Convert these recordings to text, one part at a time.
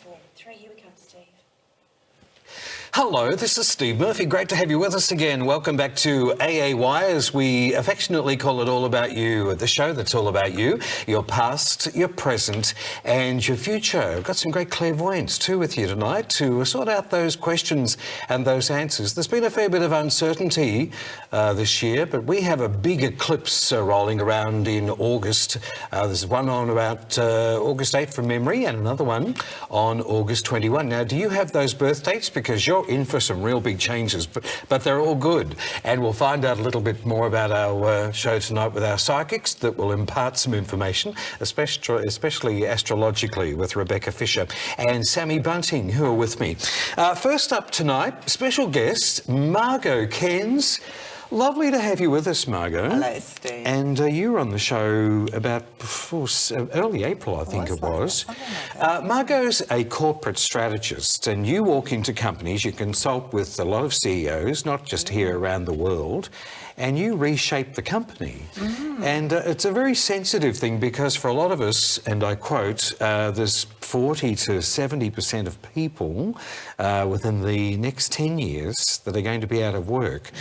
4, 3, here we come, Steve. Hello, this is Steve Murphy. Great to have you with us again. Welcome back to AAY, as we affectionately call it All About You, the show that's all about you, your past, your present and your future. I've got some great clairvoyance too with you tonight to sort out those questions and those answers. There's been a fair bit of uncertainty this year, but we have a big eclipse rolling around in August. There's one on about August 8 from memory and another one on August 21. Now, do you have those birth dates? Because you're in for some real big changes, but they're all good. And we'll find out a little bit more about our show tonight with our psychics that will impart some information, especially astrologically, with Rebecca Fisher and Sammy Bunting, who are with me. First up tonight, special guest, Margot Cairns. Lovely to have you with us, Margot. Hello, Steve. And you were on the show about early April, I think it was. Margot's a corporate strategist, and you walk into companies, you consult with a lot of CEOs, not just here around the world, and you reshape the company. And it's a very sensitive thing because for a lot of us, and I quote, there's 40 to 70% of people within the next 10 years that are going to be out of work.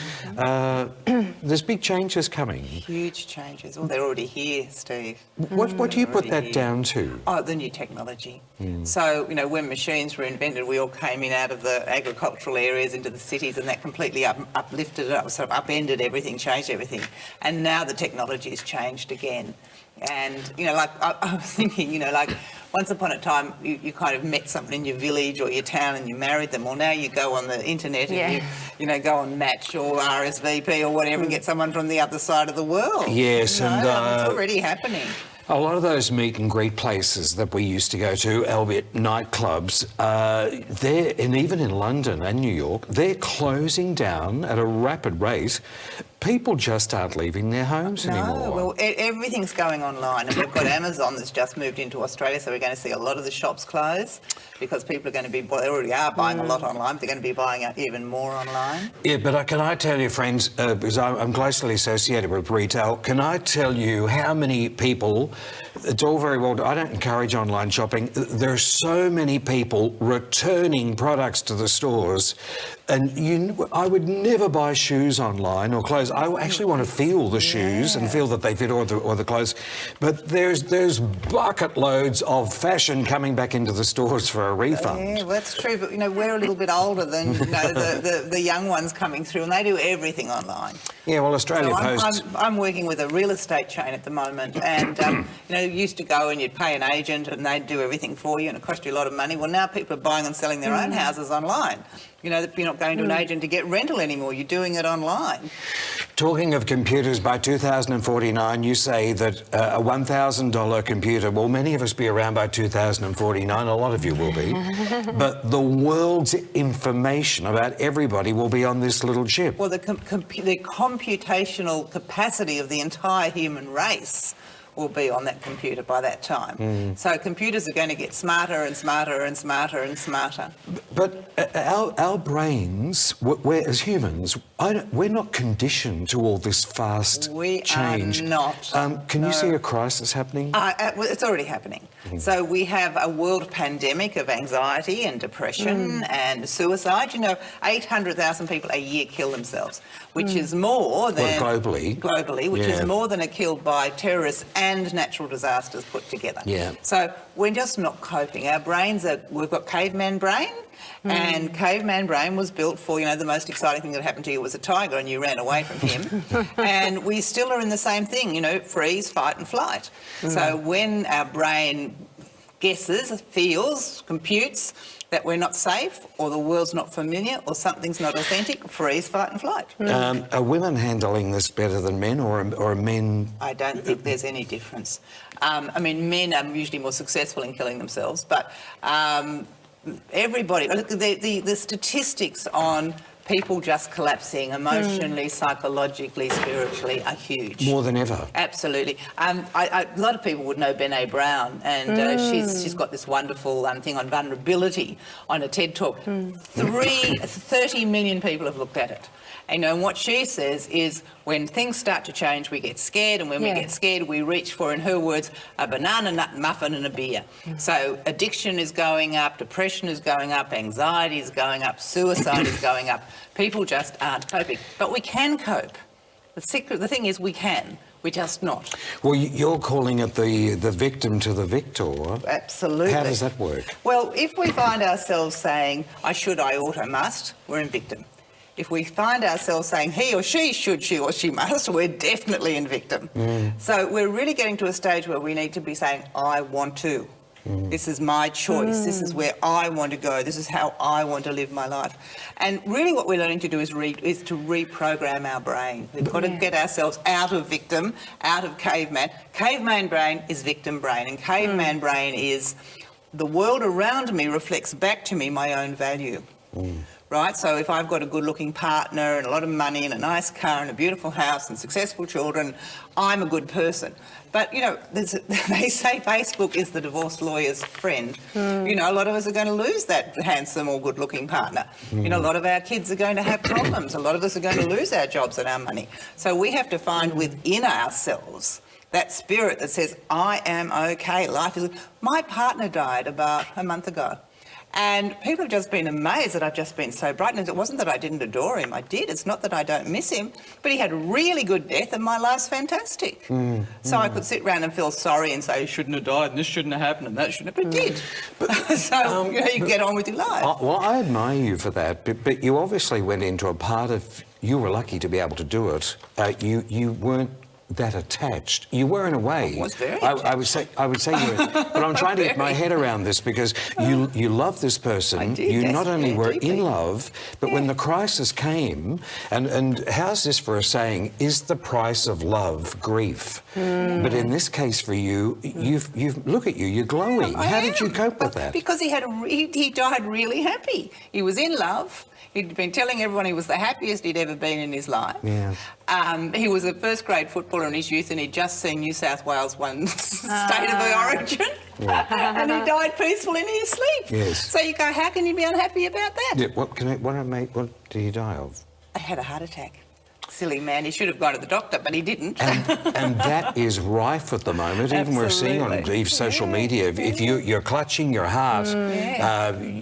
There's big changes coming. Huge changes. Well, they're already here, Steve. What do you put that down to? Oh, the new technology. So, you know, when machines were invented, we all came in out of the agricultural areas into the cities, and that completely uplifted it up, sort of upended everything, changed everything. And now the technology has changed again. And, you know, like I was thinking, you know, like once upon a time you kind of met someone in your village or your town and you married them. Well, now you go on the internet and you know, go on Match or RSVP or whatever and get someone from the other side of the world. Yes, you know? and it's already happening. a lot of those meet and greet places that we used to go to, albeit nightclubs, and even in London and New York, they're closing down at a rapid rate. People just aren't leaving their homes anymore. No, well, everything's going online, and we've got Amazon that's just moved into Australia, so we're going to see a lot of the shops close because people are going to be, well, they already are buying a lot online, but they're going to be buying even more online. Yeah, but can I tell you, friends, because I'm closely associated with retail, can I tell you how many people, it's all very well, I don't encourage online shopping, there are so many people returning products to the stores, and I would never buy shoes online or clothes. I actually want to feel the shoes and feel that they fit or the clothes. But there's bucket loads of fashion coming back into the stores for a refund. Yeah, well, that's true. But, you know, we're a little bit older than, you know, the young ones coming through, and they do everything online. Yeah, well, Australia Post... I'm working with a real estate chain at the moment, and, you know, you used to go and you'd pay an agent and they'd do everything for you and it cost you a lot of money. Well, now people are buying and selling their own houses online. You know, you're not going to an agent to get rental anymore. You're doing it online. Talking of computers, by 2049, you say that a $1,000 computer, well, many of us be around by 2049, a lot of you will be, but the world's information about everybody will be on this little chip. Well, the computational capacity of the entire human race will be on that computer by that time. So computers are going to get smarter and smarter and smarter and smarter. But our brains, we're, as humans, we're not conditioned to all this fast change. We are not. Can you see a crisis happening? Well, it's already happening. So we have a world pandemic of anxiety and depression and suicide. You know, 800,000 people a year kill themselves, which is more than... Well, globally, which is more than are killed by terrorists and natural disasters put together. Yeah. So we're just not coping. Our brains are... We've got caveman brain, and caveman brain was built for, you know, the most exciting thing that happened to you was a tiger and you ran away from him. And we still are in the same thing, you know, freeze, fight and flight. So when our brain guesses, feels, computes that we're not safe or the world's not familiar or something's not authentic, freeze, fight and flight. Are women handling this better than men, or are men... I don't think there's any difference. I mean, men are usually more successful in killing themselves, but everybody... Look, the statistics on people just collapsing emotionally, psychologically, spiritually are huge. More than ever. Absolutely. A lot of people would know Brené Brown, and she's got this wonderful thing on vulnerability on a TED Talk. 30 million people have looked at it. And what she says is when things start to change, we get scared, and when we get scared, we reach for, in her words, a banana nut muffin and a beer. So addiction is going up, depression is going up, anxiety is going up, suicide is going up. People just aren't coping. But we can cope. The thing is we can. We're just not. Well, you're calling it the victim to the victor. Absolutely. How does that work? Well, if we find ourselves saying, I should, I ought, I must, we're in victim. If we find ourselves saying he or she should, she or she must, we're definitely in victim. So we're really getting to a stage where we need to be saying, I want to. This is my choice. This is where I want to go. This is how I want to live my life. And really what we're learning to do is to reprogram our brain. We've got to get ourselves out of victim, out of caveman. Caveman brain is victim brain, and caveman brain is the world around me reflects back to me my own value. Right? So if I've got a good-looking partner and a lot of money and a nice car and a beautiful house and successful children, I'm a good person. But, they say Facebook is the divorced lawyer's friend. A lot of us are going to lose that handsome or good-looking partner. A lot of our kids are going to have problems. A lot of us are going to lose our jobs and our money. So we have to find within ourselves that spirit that says, I am okay, life is... My partner died about a month ago. And people have just been amazed that I've just been so bright. And it wasn't that I didn't adore him. I did. It's not that I don't miss him. But he had a really good death and my life's fantastic. So I could sit around and feel sorry and say, he shouldn't have died and this shouldn't have happened and that shouldn't have. But it did. But, so you get on with your life. Well, I admire you for that. But you obviously went into a part of... You were lucky to be able to do it. You weren't that attached. You were in a way. I was very attached. I would say you were. But I'm trying to get my head around this because you love this person. I did, you not only were deeply. in love, but when the crisis came, and how's this for a saying? Is the price of love grief? But in this case for you, you've look at you. You're glowing. How did you cope with that? Because he died really happy. He was in love. He'd been telling everyone he was the happiest he'd ever been in his life. Yeah. He was a first-grade footballer in his youth, and he'd just seen New South Wales won State of the Origin. And he died peaceful in his sleep. Yes. So you go, how can you be unhappy about that? Yeah, what did he die of? I had a heart attack. Silly man, he should have gone to the doctor, but he didn't. And that is rife at the moment. Even we're seeing on social media, if you're clutching your heart,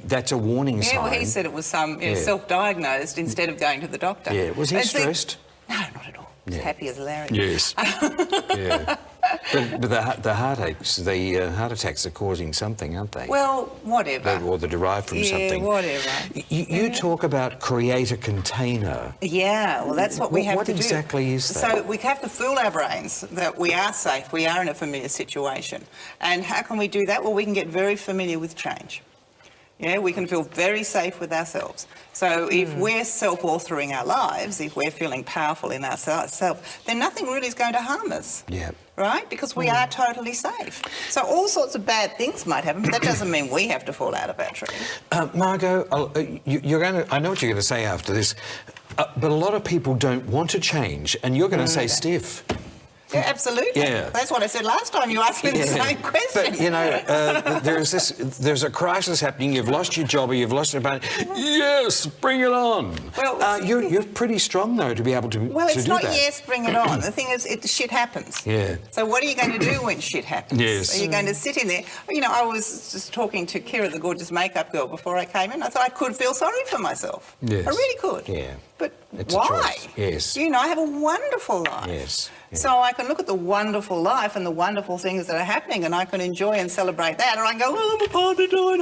that's a warning sign. Yeah, well, he said it was self-diagnosed instead of going to the doctor. Yeah, was he stressed? No, not at all. He was happy as Larry. Yes. Yeah. But the heartaches, the heart attacks are causing something, aren't they? Well, whatever. Or they're derived from something. Yeah, whatever. You talk about create a container. Yeah, well, that's what we have to do. What exactly is that? So we have to fool our brains that we are safe, we are in a familiar situation. And how can we do that? Well, we can get very familiar with change. Yeah, we can feel very safe with ourselves. So if we're self-authoring our lives, if we're feeling powerful in ourselves, then nothing really is going to harm us. Yeah. Right? Because we are totally safe. So all sorts of bad things might happen, but that doesn't mean we have to fall out of our tree. Margot, I know what you're going to say after this, but a lot of people don't want to change, and you're going to say stiff. Yeah, absolutely. Yeah. That's what I said last time you asked me the same question. But, there's a crisis happening. You've lost your job or you've lost your money. Yes, bring it on. Well, you're pretty strong, though, to be able to Well, it's do not that. yes, bring it on. The thing is, shit happens. Yeah. So what are you going to do when shit happens? Yes. Are you going to sit in there? I was just talking to Kira, the gorgeous makeup girl, before I came in. I thought I could feel sorry for myself. Yes. I really could. Yeah. But It's a why? choice. Yes. I have a wonderful life. Yes. Yeah. So I can look at the wonderful life and the wonderful things that are happening, and I can enjoy and celebrate that. Or I can go, well, my partner died.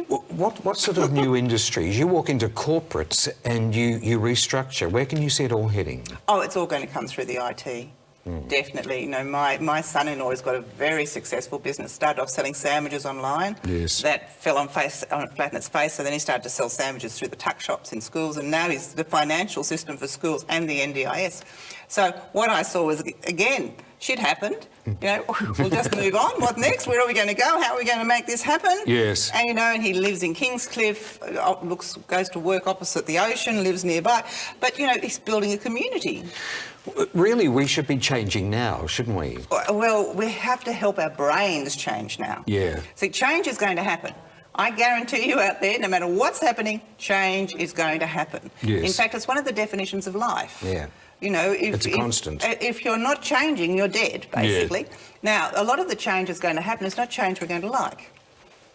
What sort of new industries? You walk into corporates and you restructure. Where can you see it all heading? Oh, it's all going to come through the IT. Definitely. You know, my son-in-law has got a very successful business. Started off selling sandwiches online. Yes. That fell on flat in its face, so then he started to sell sandwiches through the tuck shops in schools, and now he's the financial system for schools and the NDIS. So what I saw was, again, shit happened. You know, we'll just move on. What next? Where are we going to go? How are we going to make this happen? Yes. And, you know, and he lives in Kingscliff, goes to work opposite the ocean, lives nearby. But, you know, he's building a community. Really, we should be changing now, shouldn't we? Well, we have to help our brains change now. Yeah. See, change is going to happen. I guarantee you out there, no matter what's happening, change is going to happen. Yes. In fact, it's one of the definitions of life. Yeah. You know, It's a constant. If you're not changing, you're dead, basically. Yeah. Now, a lot of the change that's going to happen is not change we're going to like.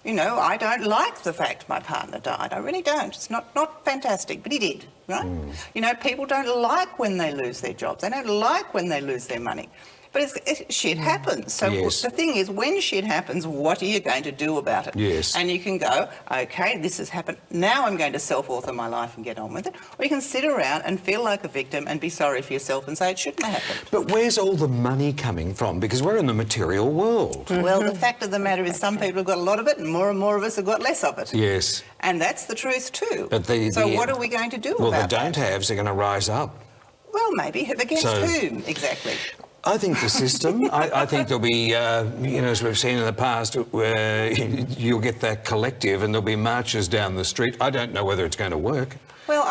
You know, I don't like the fact my partner died. I really don't. It's not fantastic, but he did, right? You know, people don't like when they lose their jobs. They don't like when they lose their money. But shit happens. So Yes. the thing is, when shit happens, what are you going to do about it? Yes. And you can go, okay, this has happened. Now I'm going to self-author my life and get on with it. Or you can sit around and feel like a victim and be sorry for yourself and say it shouldn't have happened. But where's all the money coming from? Because we're in the material world. Well, the fact of the matter is some people have got a lot of it and more of us have got less of it. Yes. And that's the truth too. But so what are we going to do well, about the that? don't-haves are going to rise up. Well, maybe. Against So- whom, exactly? I think the system, I think there'll be, you know, as we've seen in the past, where you'll get that collective and there'll be marches down the street. I don't know whether it's going to work. Well,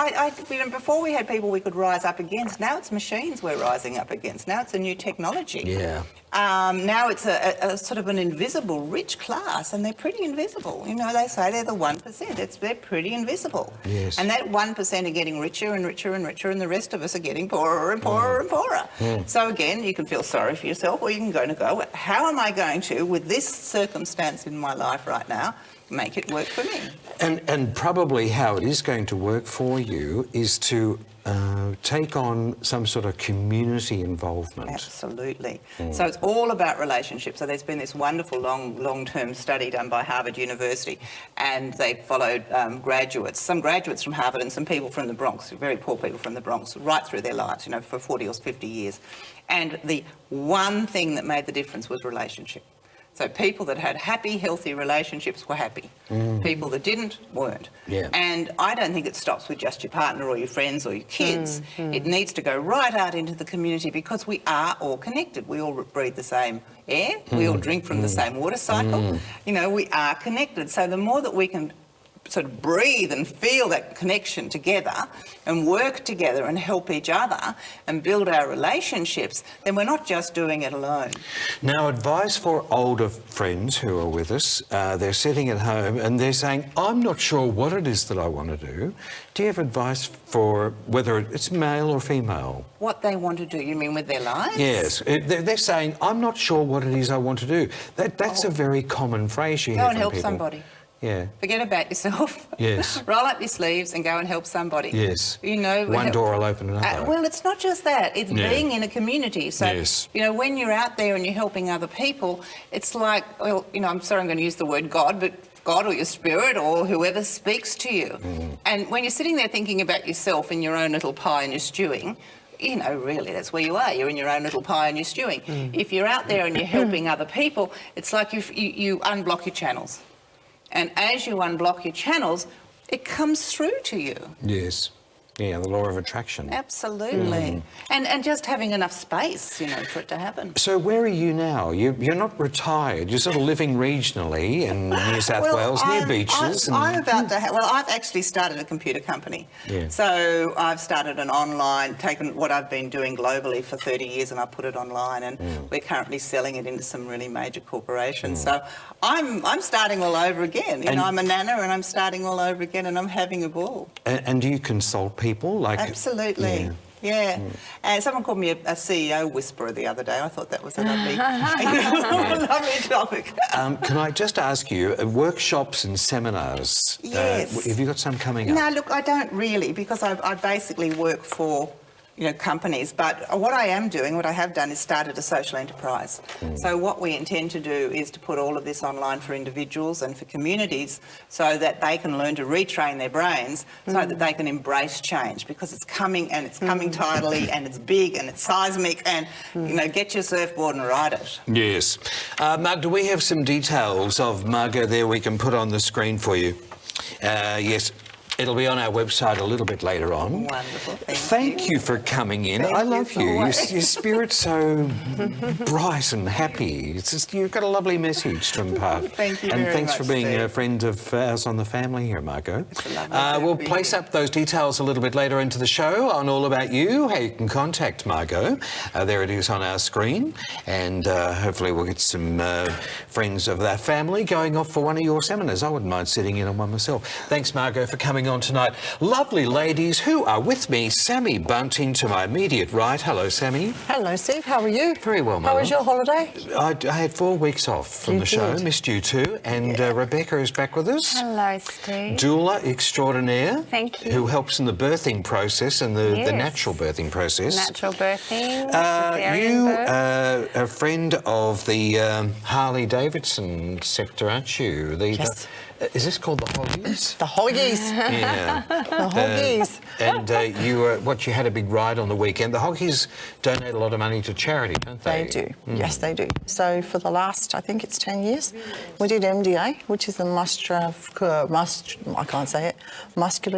you know, before we had people we could rise up against. Now it's machines we're rising up against. Now it's a new technology. Yeah. Now it's a sort of an invisible rich class, and they're pretty invisible. You know, they say they're the 1%. They're pretty invisible. Yes. And that 1% are getting richer and richer and richer, and the rest of us are getting poorer and poorer and poorer. So again, you can feel sorry for yourself, or you can go, how am I going to, with this circumstance in my life right now, make it work for me? And probably how it is going to work for you is to take on some sort of community involvement. Absolutely. So it's all about relationships. So there's been this wonderful long-term study done by Harvard University, and they followed graduates, some graduates from Harvard and some people from the Bronx, very poor people from the Bronx, right through their lives, you know, for 40 or 50 years. And the one thing that made the difference was relationship. So people that had happy, healthy relationships were happy. People that didn't weren't. Yeah. And I don't think it stops with just your partner or your friends or your kids. It needs to go right out into the community, because we are all connected. We all breathe the same air. We all drink from the same water cycle. You know, we are connected. So the more that we can sort of breathe and feel that connection together and work together and help each other and build our relationships, then we're not just doing it alone. Now, advice for older friends who are with us. They're sitting at home and they're saying, I'm not sure what it is that I want to do. Do you have advice for whether it's male or female? What they want to do, you mean with their lives? Yes. They're saying, I'm not sure what it is I want to do. That's a very common phrase you hear Go from and help people. somebody. Yeah. Forget about yourself. Yes. Roll up your sleeves and go and help somebody. Yes. You know, One door will open another. well, it's not just that. It's Yeah. being in a community. So, Yes. you know, when you're out there and you're helping other people, it's like, well, you know, I'm sorry I'm going to use the word God, but God or your spirit or whoever speaks to you. And when you're sitting there thinking about yourself in your own little pie and you're stewing, you know, really, that's where you are. You're in your own little pie and you're stewing. If you're out there and you're helping other people, it's like you unblock your channels. And as you unblock your channels, it comes through to you. Yes. Yeah, the law of attraction. Absolutely. And just having enough space, you know, for it to happen. So where are you now? You're not retired. You're sort of living regionally in New South Wales, near beaches. I'm about to I've actually started a computer company. Yeah. So I've started an online, taken what I've been doing globally for 30 years and I put it online, and we're currently selling it into some really major corporations. So I'm starting all over again. You know, I'm a nana and I'm starting all over again and I'm having a ball. And do you consult people? Absolutely. Yeah. And someone called me a CEO whisperer the other day. I thought that was a lovely, lovely topic. Can I just ask you, workshops and seminars, Yes. have you got some coming up? No, look, I don't really, because I basically work for, companies. But what I have done is started a social enterprise. So what we intend to do is to put all of this online for individuals and for communities so that they can learn to retrain their brains so that they can embrace change, because it's coming, and it's coming tidily, and it's big and it's seismic, and get your surfboard and ride it. Yes. Mark, do we have some details of Margot there we can put on the screen for you? Yes. It'll be on our website a little bit later on. Wonderful. Thank you for coming in. Thank I you love for you. waiting. Your spirit's so bright and happy. It's just, you've got a lovely message to impart. Thank you and very thanks much, for being a Steve. friend of ours on the family here, Margot. It's a lovely day We'll to be place here. up those details a little bit later into the show on All About You, how you can contact Margot. There it is on our screen. And hopefully we'll get some friends of that family going off for one of your seminars. I wouldn't mind sitting in on one myself. Thanks, Margot, for coming on tonight. Lovely ladies who are with me. Sammy Bunting to my immediate right. Hello, Sammy. Hello, Steve. How are you? Very well, How my was love. your holiday? I had 4 weeks off from You the show. did. Missed you too. And Rebecca is back with us. Hello, Steve. Doula extraordinaire. Thank you. Who helps in the birthing process and the Yes. natural birthing process. Natural birthing, cesarean You birth. are a friend of the Harley Davidson sector, aren't you? Yes. Is this called the Hoggies? The Hoggies. Yeah. The Hoggies. And you had a big ride on the weekend. The Hoggies donate a lot of money to charity, don't they? They do. Yes, they do. So for the last, I think it's 10 years, we did MDA, which is the Muscular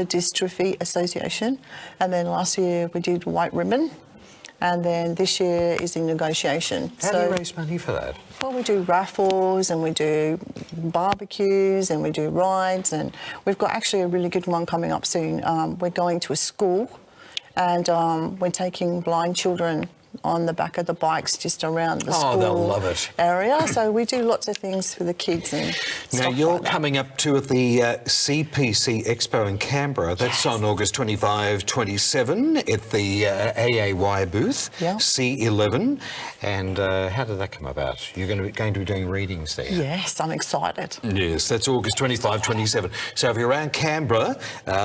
Dystrophy Association. And then last year we did White Ribbon. And then this year is in negotiation. How do you raise money for that? Well, we do raffles and we do barbecues and we do rides, and we've got actually a really good one coming up soon. We're going to a school and we're taking blind children on the back of the bikes just around the school they'll love it. area. So we do lots of things for the kids and Now, stuff you're like that. coming up to the CPC Expo in Canberra. That's on August 25, 27 at the AAY booth, Yeah. C11. And how did that come about? You're going to be doing readings there? Yes, I'm excited. Yes, that's August 25, 27. So if you're around Canberra,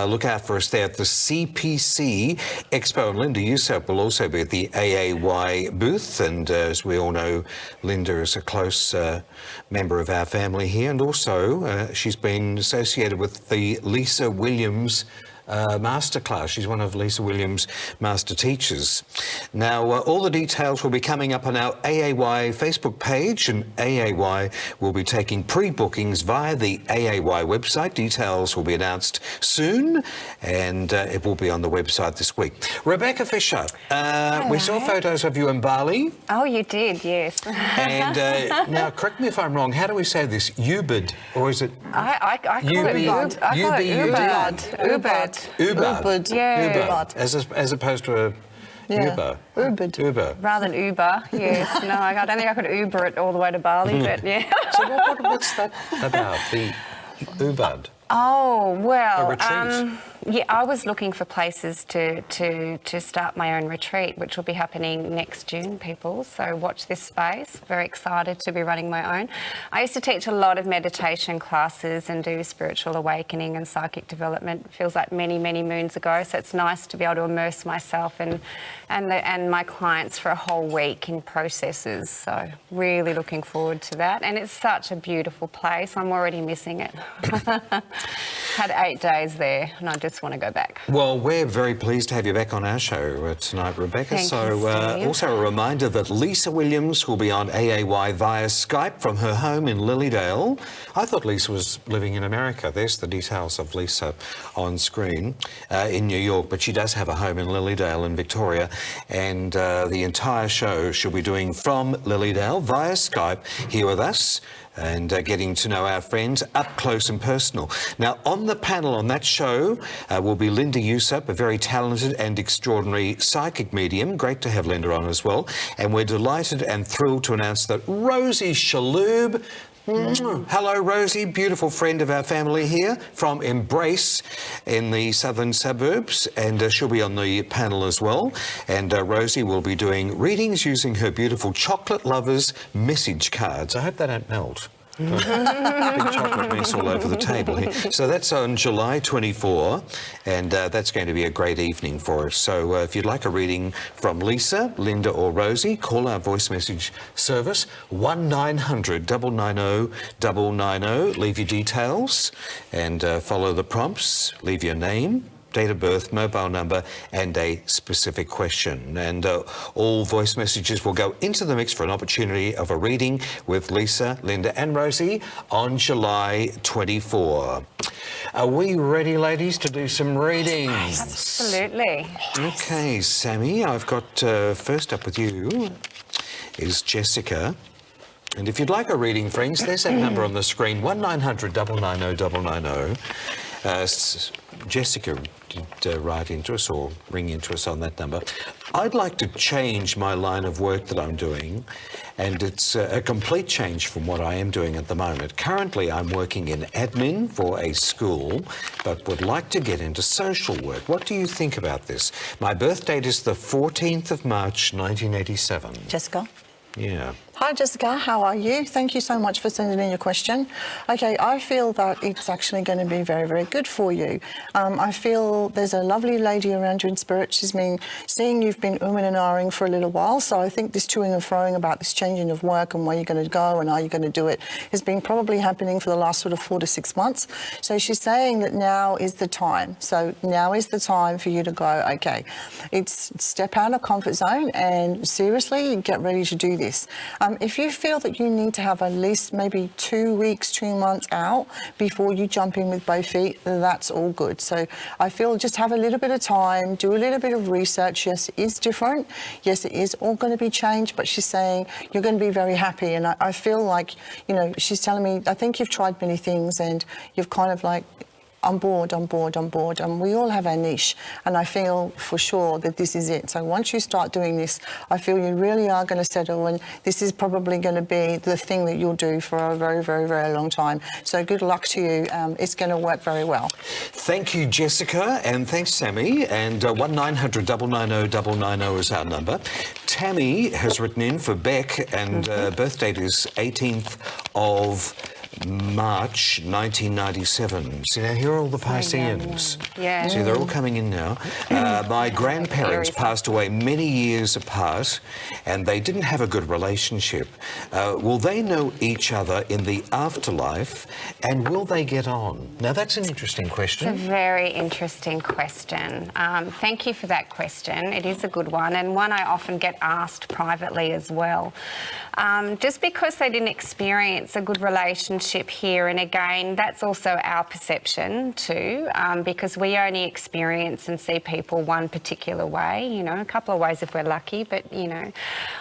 look out for us there at the CPC Expo. And Linda Usop will also be at the AAY booth. And as we all know, Linda is a close member of our family here. And also, she's been associated with the Lisa Williams masterclass. She's one of Lisa Williams' master teachers. Now, all the details will be coming up on our AAY Facebook page, and AAY will be taking pre-bookings via the AAY website. Details will be announced soon, and it will be on the website this week. Rebecca Fisher, we saw photos of you in Bali, Oh, you did, yes. and now correct me if I'm wrong, how do we say this? Ubud, or is it I call it Ubud. I call it Ubud. Ubud. Ubud? Ubud. Yeah. Ubud, as opposed to a Uber. Ubud. Uber. Rather than Uber, yes. No, I don't think I could Uber it all the way to Bali, but yeah. So what's that about, the Ubud? Oh, well, A retreat. yeah, I was looking for places to start my own retreat, which will be happening next June, people. So watch this space. Very excited to be running my own. I used to teach a lot of meditation classes and do spiritual awakening and psychic development. It feels like many, many moons ago. So it's nice to be able to immerse myself and my clients for a whole week in processes. So really looking forward to that. And it's such a beautiful place. I'm already missing it. Had 8 days there, and I just want to go back. Well, we're very pleased to have you back on our show tonight, Rebecca. Thank so, you, Steve. also a reminder that Lisa Williams will be on AAY via Skype from her home in Lilydale. I thought Lisa was living in America. There's the details of Lisa on screen in New York, but she does have a home in Lilydale in Victoria, and the entire show she'll be doing from Lilydale via Skype here with us, and getting to know our friends up close and personal. Now, on the panel on that show will be Linda Usop, a very talented and extraordinary psychic medium. Great to have Linda on as well. And we're delighted and thrilled to announce that Rosie Shalhoub, hello, Rosie, beautiful friend of our family here from Embrace in the southern suburbs, and she'll be on the panel as well. And Rosie will be doing readings using her beautiful Chocolate Lovers message cards. I hope they don't melt. Big chocolate mess all over the table here. So that's on July 24, and that's going to be a great evening for us. So if you'd like a reading from Lisa, Linda or Rosie, call our voice message service, 1900 990 990. Leave your details and follow the prompts. Leave your name, date of birth, mobile number and a specific question. And all voice messages will go into the mix for an opportunity of a reading with Lisa, Linda and Rosie on July 24. Are we ready, ladies, to do some readings? Absolutely. Okay, Sammy, I've got first up with you is Jessica. And if you'd like a reading, friends, there's that number on the screen, 1900 990 990. Jessica did write into us or ring into us on that number. I'd like to change my line of work that I'm doing, and it's a complete change from what I am doing at the moment. Currently, I'm working in admin for a school, but would like to get into social work. What do you think about this? My birth date is the 14th of March, 1987. Jessica? Yeah. Hi Jessica, how are you? Thank you so much for sending in your question. Okay, I feel that it's actually going to be very, very good for you. I feel there's a lovely lady around you in spirit. She's been seeing you've been and ahhing for a little while, so I think this toing and froing about this changing of work and where you're going to go and how you're going to do it has been probably happening for the last sort of 4 to 6 months. So she's saying that now is the time. So now is the time for you to go, okay, it's step out of comfort zone and seriously get ready to do this. If you feel that you need to have at least maybe 2 weeks, 2 months out before you jump in with both feet, that's all good. So I feel just have a little bit of time, do a little bit of research. Yes, it is different. Yes, it is all going to be changed, but she's saying you're going to be very happy. And I feel like, you know, she's telling me, I think you've tried many things and you've kind of like, I'm bored, and we all have our niche, and I feel for sure that this is it. So once you start doing this, I feel you really are going to settle, and this is probably going to be the thing that you'll do for a very, very, very long time. So good luck to you. It's going to work very well. Thank you, Jessica, and thanks, Sammy. And 1900 990 990 is our number. Tammy has written in for Beck, and birth date is 18th of March 1997. See, now here are all the Pisceans. Yeah. See, they're all coming in now. My grandparents passed away many years apart, and they didn't have a good relationship. Will they know each other in the afterlife, and will they get on? Now, that's an interesting question. It's a very interesting question. Thank you for that question. It is a good one, and one I often get asked privately as well. Just because they didn't experience a good relationship here, and again, that's also our perception too, because we only experience and see people one particular way, you know, a couple of ways if we're lucky, but, you know,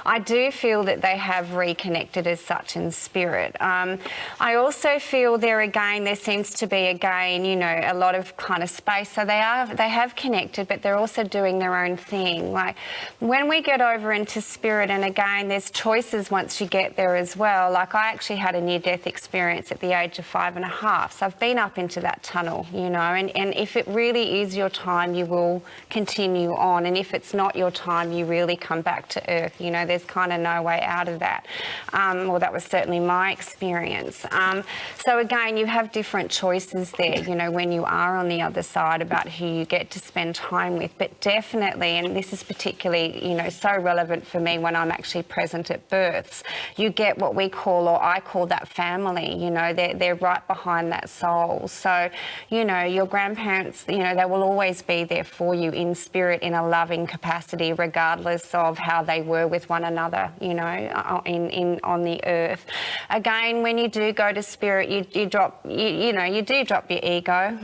I do feel that they have reconnected as such in spirit. I also feel there seems to be again, you know, a lot of kind of space, so they have connected, but they're also doing their own thing. Like when we get over into spirit, and again, there's choices once you get there as well. Like I actually had a near-death experience at the age of 5.5, so I've been up into that tunnel, you know, and if it really is your time, you will continue on, and if it's not your time, you really come back to earth, you know, there's kind of no way out of that. Well, that was certainly my experience. So again, you have different choices there, you know, when you are on the other side about who you get to spend time with, but definitely, and this is particularly, you know, so relevant for me when I'm actually present at births, you get what we call, or I call that family, you know, they're right behind that soul. So, you know, your grandparents, you know, they will always be there for you in spirit, in a loving capacity, regardless of how they were with one another, you know, on the earth. Again, when you do go to spirit, you do drop your ego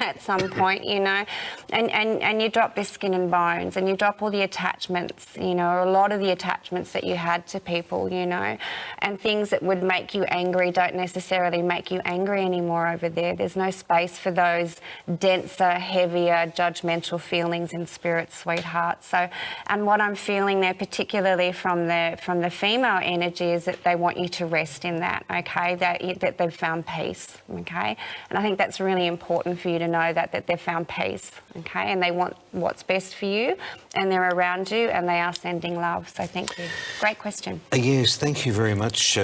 at some point, you know, and you drop your skin and bones, and you drop all the attachments, you know, a lot of the attachments that you had to people, you know, and things that would make you angry don't necessarily make you angry anymore over there. There's no space for those denser, heavier, judgmental feelings in spirit, sweetheart. So, and what I'm feeling there, particularly from the female energy, is that they want you to rest in that, okay, that they've found peace, okay, and I think that's really important for you to know that they've found peace, okay, and they want what's best for you, and they're around you, and they are sending love. So thank you. Great question. Yes, thank you very much,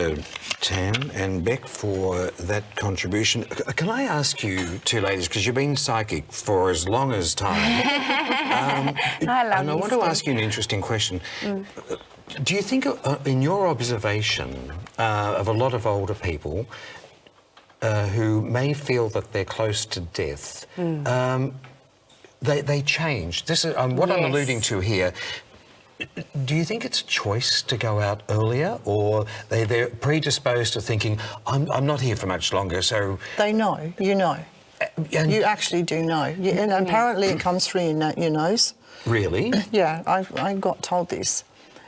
Tam and Beck, for that contribution. Can I ask you two ladies, because you've been psychic for as long as time, I love and I you, want to Steve. ask you an interesting question. Do you think, in your observation of a lot of older people who may feel that they're close to death, they change? This is what I'm Yes. alluding to here. Do you think it's a choice to go out earlier, or they're predisposed to thinking, I'm not here for much longer, so... They know, you know. And You actually do know. And apparently it comes through your nose. really? Yeah, I got told this.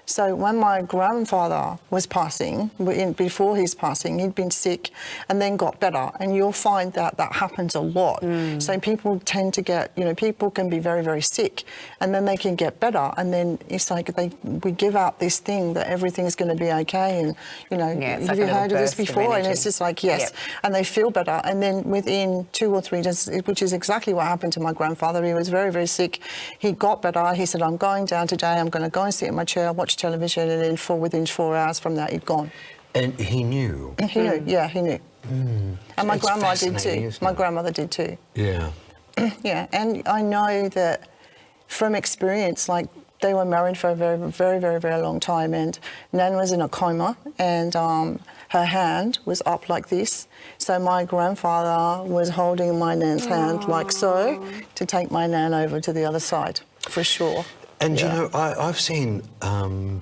So when my grandfather was passing, before his passing, he'd been sick and then got better. And you'll find that that happens a lot. So people tend to get, people can be very, very sick and then they can get better. And then it's like we give out this thing that everything's going to be okay. And, it's have like you a little heard of this burst of before? And energy. it's just like, yes. Yep. And they feel better. And then within 2 or 3 days, which is exactly what happened to my grandfather, he was very, very sick. He got better. He said, I'm going down today. I'm going to go and sit in my chair, watch television, and then within 4 hours from that, he'd gone. And he knew. He knew, yeah, he knew. And my It's grandma did fascinating, too. isn't My it? grandmother did too. Yeah. Yeah, and I know that from experience, like they were married for a very, very, very, very long time, and Nan was in a coma, and her hand was up like this. So my grandfather was holding my Nan's hand like so to take my Nan over to the other side, for sure. And Yeah. I've seen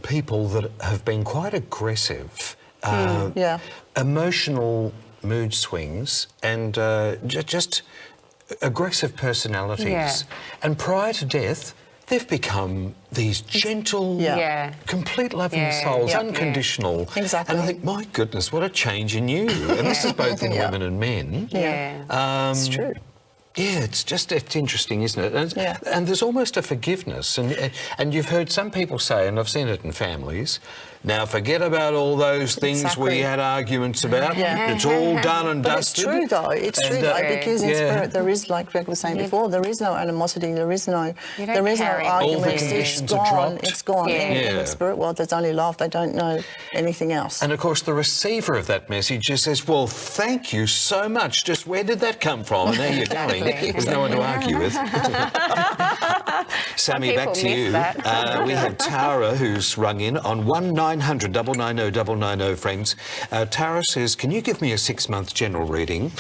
people that have been quite aggressive, yeah. emotional mood swings, and just aggressive personalities. Yeah. And prior to death, they've become these gentle, Yeah. Yeah. complete loving Yeah, souls, yeah, unconditional. Exactly. And I think, my goodness, what a change in you. And this is both in Yeah. women and men. Yeah. It's true. Yeah, it's interesting, isn't it? And, Yeah. and there's almost a forgiveness. And you've heard some people say, and I've seen it in families, now forget about all those things Exactly. we had arguments about. Yeah. It's all done and But it's dusted. true though, it's true And, though, because in yeah. spirit there is, like Beck was saying before, there is no animosity, there is no You don't no carry All the arguments, it's conditions are gone, dropped. it's gone. Yeah. In Yeah. the spirit world there's only love, they don't know anything else. And of course, the receiver of that message just says, well, thank you so much. Just where did that come from? And there you're going. Exactly. There's no one to argue with. Sammy, back people to miss you. that. We have Tara who's rung in on 1900 990 990, friends. Tara says, can you give me a 6-month general reading?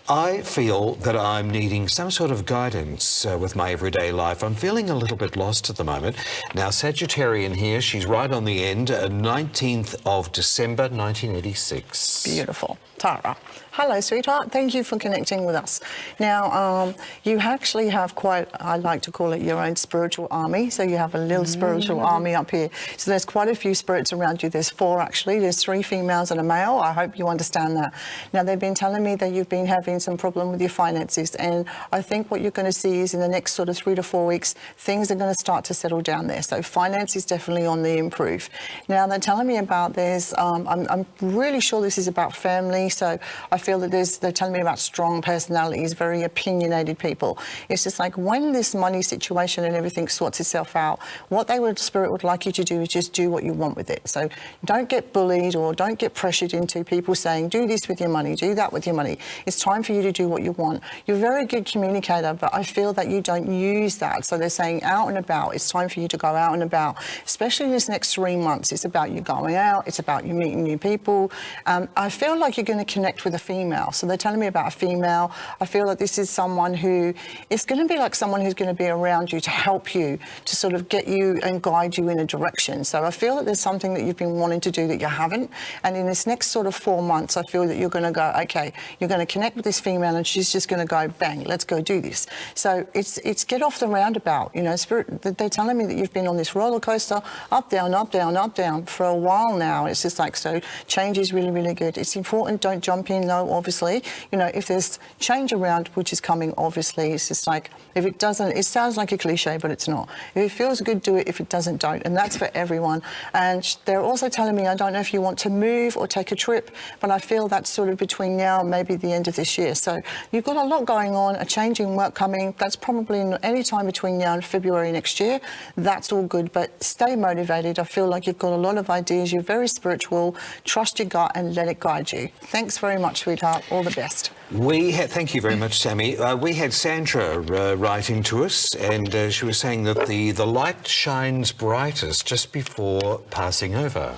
I feel that I'm needing some sort of guidance with my everyday life. I'm feeling a little bit lost at the moment. Now, Sagittarian here, she's right on the end, 19th of December, 1986. Beautiful. Tara. Hello, sweetheart. Thank you for connecting with us. Now, you actually have quite, I like to call it your own spiritual army. So you have a little spiritual army up here. So there's quite a few spirits around you. There's 4 actually. There's 3 females and a male. I hope you understand that. Now, they've been telling me that you've been having some problem with your finances. And I think what you're going to see is in the next sort of 3 to 4 weeks, things are going to start to settle down there. So finance is definitely on the improve. Now, they're telling me about this. I'm really sure this is about family. So I feel that they're telling me about strong personalities, very opinionated people. It's just like when this money situation and everything sorts itself out, what Spirit would like you to do is just do what you want with it. So don't get bullied or don't get pressured into people saying, do this with your money, do that with your money. It's time for you to do what you want. You're a very good communicator, but I feel that you don't use that. So they're saying out and about, it's time for you to go out and about, especially this next 3 months. It's about you going out, it's about you meeting new people. I feel like you're going to connect with a female. So they're telling me about a female. I feel that this is someone who is going to be like someone who's going to be around you to help you, to sort of get you and guide you in a direction. So I feel that there's something that you've been wanting to do that you haven't. And in this next sort of 4 months, I feel that you're going to go, okay, you're going to connect with this female and she's just going to go, bang, let's go do this. So it's get off the roundabout. Spirit, they're telling me that you've been on this roller coaster, up, down, up, down, up, down for a while now. It's just like, so change is really, really good. It's important, don't jump in low, obviously. If there's change around which is coming, obviously, it's just like, if it doesn't, it sounds like a cliche, but it's not. If it feels good, do it. If it doesn't, don't. And that's for everyone. And they're also telling me, I don't know if you want to move or take a trip, but I feel that's sort of between now and maybe the end of this year. So you've got a lot going on, a change in work coming. That's probably any time between now and February next year. That's all good, but stay motivated. I feel like you've got a lot of ideas. You're very spiritual. Trust your gut and let it guide you. Thanks very much, sweetheart. All the best. Thank you very much, Sammy. We had Sandra writing to us, and she was saying that the light shines brightest just before passing over.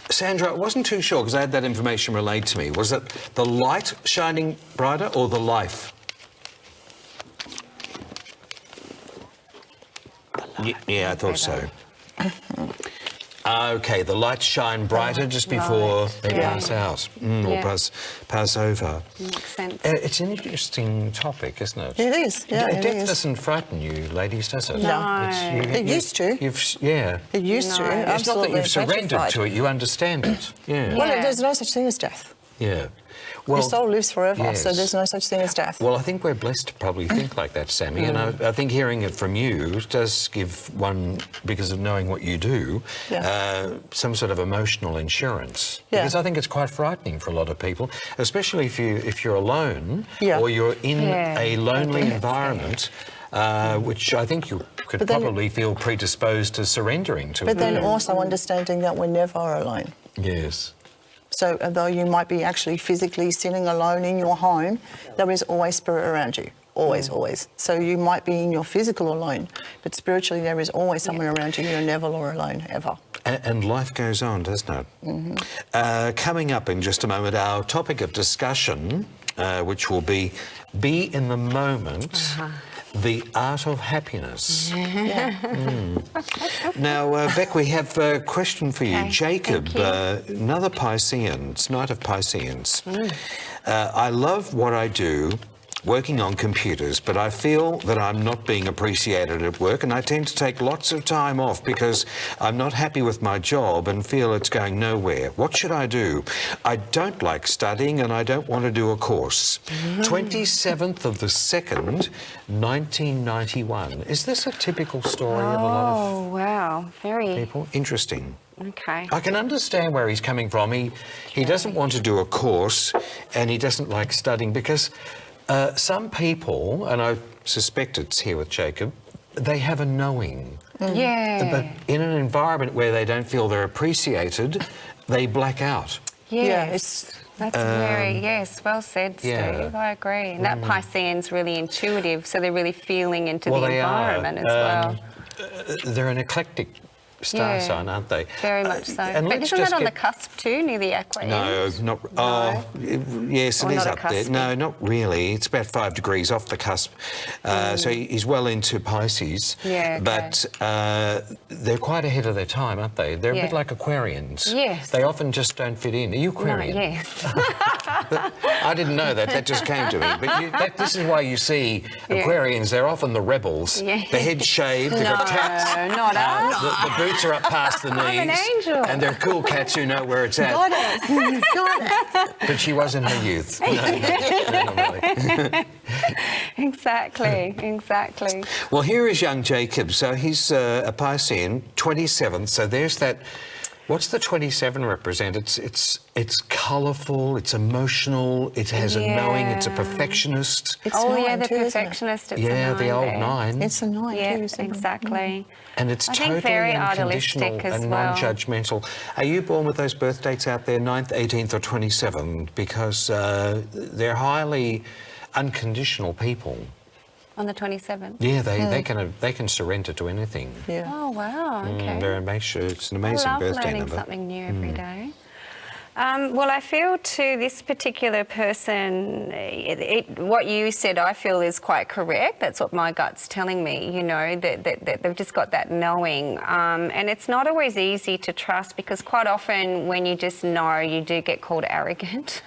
Sandra, I wasn't too sure because I had that information relayed to me. Was it the light shining brighter or the life? Yeah, I thought so. Okay, the lights shine brighter just before they pass out or pass over. Makes sense. It's an interesting topic, isn't it? It is, yeah, it Death is. doesn't frighten you, ladies, does it? No. It used to. Yeah. It used to, No. It's It's not that absolutely. you've surrendered petrified. to it, you understand it. Yeah. Well, Yeah. there's no such thing as death. Yeah. Well, Your soul lives forever, so yes. there's no such thing as death. Well, I think we're blessed to probably think like that, Sammy, and I think hearing it from you does give one, because of knowing what you do, some sort of emotional insurance. Yeah. Because I think it's quite frightening for a lot of people, especially if you're alone Yeah. or you're in Yeah. a lonely environment, which I think you could But then- probably feel predisposed to surrendering to. But then also understanding that we're never alone. Yes. So although you might be actually physically sitting alone in your home, there is always spirit around you. Always, always. So you might be in your physical alone, but spiritually there is always someone around you. You're never alone, ever. And life goes on, doesn't it? Coming up in just a moment, our topic of discussion, which will be in the moment, the art of happiness. Now, Beck, we have a question for you. Okay, Jacob, thank you. another Piscean, Knight of Pisceans. I love what I do, working on computers, but I feel that I'm not being appreciated at work, and I tend to take lots of time off because I'm not happy with my job and feel it's going nowhere. What should I do? I don't like studying and I don't want to do a course. 27th of the 2nd, 1991. Is this a typical story of a lot Oh, wow. Very. of people? Interesting. Okay. I can understand where he's coming from. He doesn't want to do a course and he doesn't like studying because some people, and I suspect it's here with Jacob, they have a knowing. Yeah. But in an environment where they don't feel they're appreciated, they black out. Yes. That's very, well said, Steve. yeah. I agree. And that Piscean's really intuitive, so they're really feeling into Well, the they are. environment as well. They're an eclectic star Yeah. sign, aren't they? Very much so. And But let's isn't just that on the get- cusp too, near the Aqua No, end? not. Oh, yes, Or it is not a up there. cusp? No, not really. It's about 5 degrees off the cusp. So he's well into Pisces. Yeah, okay. But they're quite ahead of their time, aren't they? They're a bit Yeah. like Aquarians. Yes. They often just don't fit in. Are you No, Aquarian? yes. I didn't know that. That just came to me. But this is why you see Aquarians. They're often the rebels. Yeah. The head shaved. They've got tats. No, not us. The boots are up past the knees. I'm an angel. And they're cool cats who know where it's at. Got it. Got it. But she was in her youth. No, not really. Exactly. Well, here is young Jacob. So he's a Piscean, 27th. So there's that. What's the 27 represent? It's colourful, it's emotional, it has a knowing, it's a Yeah. perfectionist. It's Oh, yeah, nine the too, isn't it? perfectionist. It's Yeah, a the 9 old there. 9. It's a 9 Yeah, too, isn't it? exactly. And it's I think totally very unconditional idealistic as and well. non-judgmental. Are you born with those birth dates out there, 9th, 18th or 27? Because they're highly unconditional people. On the 27th? Yeah, they can surrender to anything. Yeah. Oh, wow, okay. It's an amazing I love birthday learning number. something new every day. Well, I feel to this particular person, what you said, I feel is quite correct. That's what my gut's telling me, you know, that they've just got that knowing. And it's not always easy to trust because quite often when you just know, you do get called arrogant.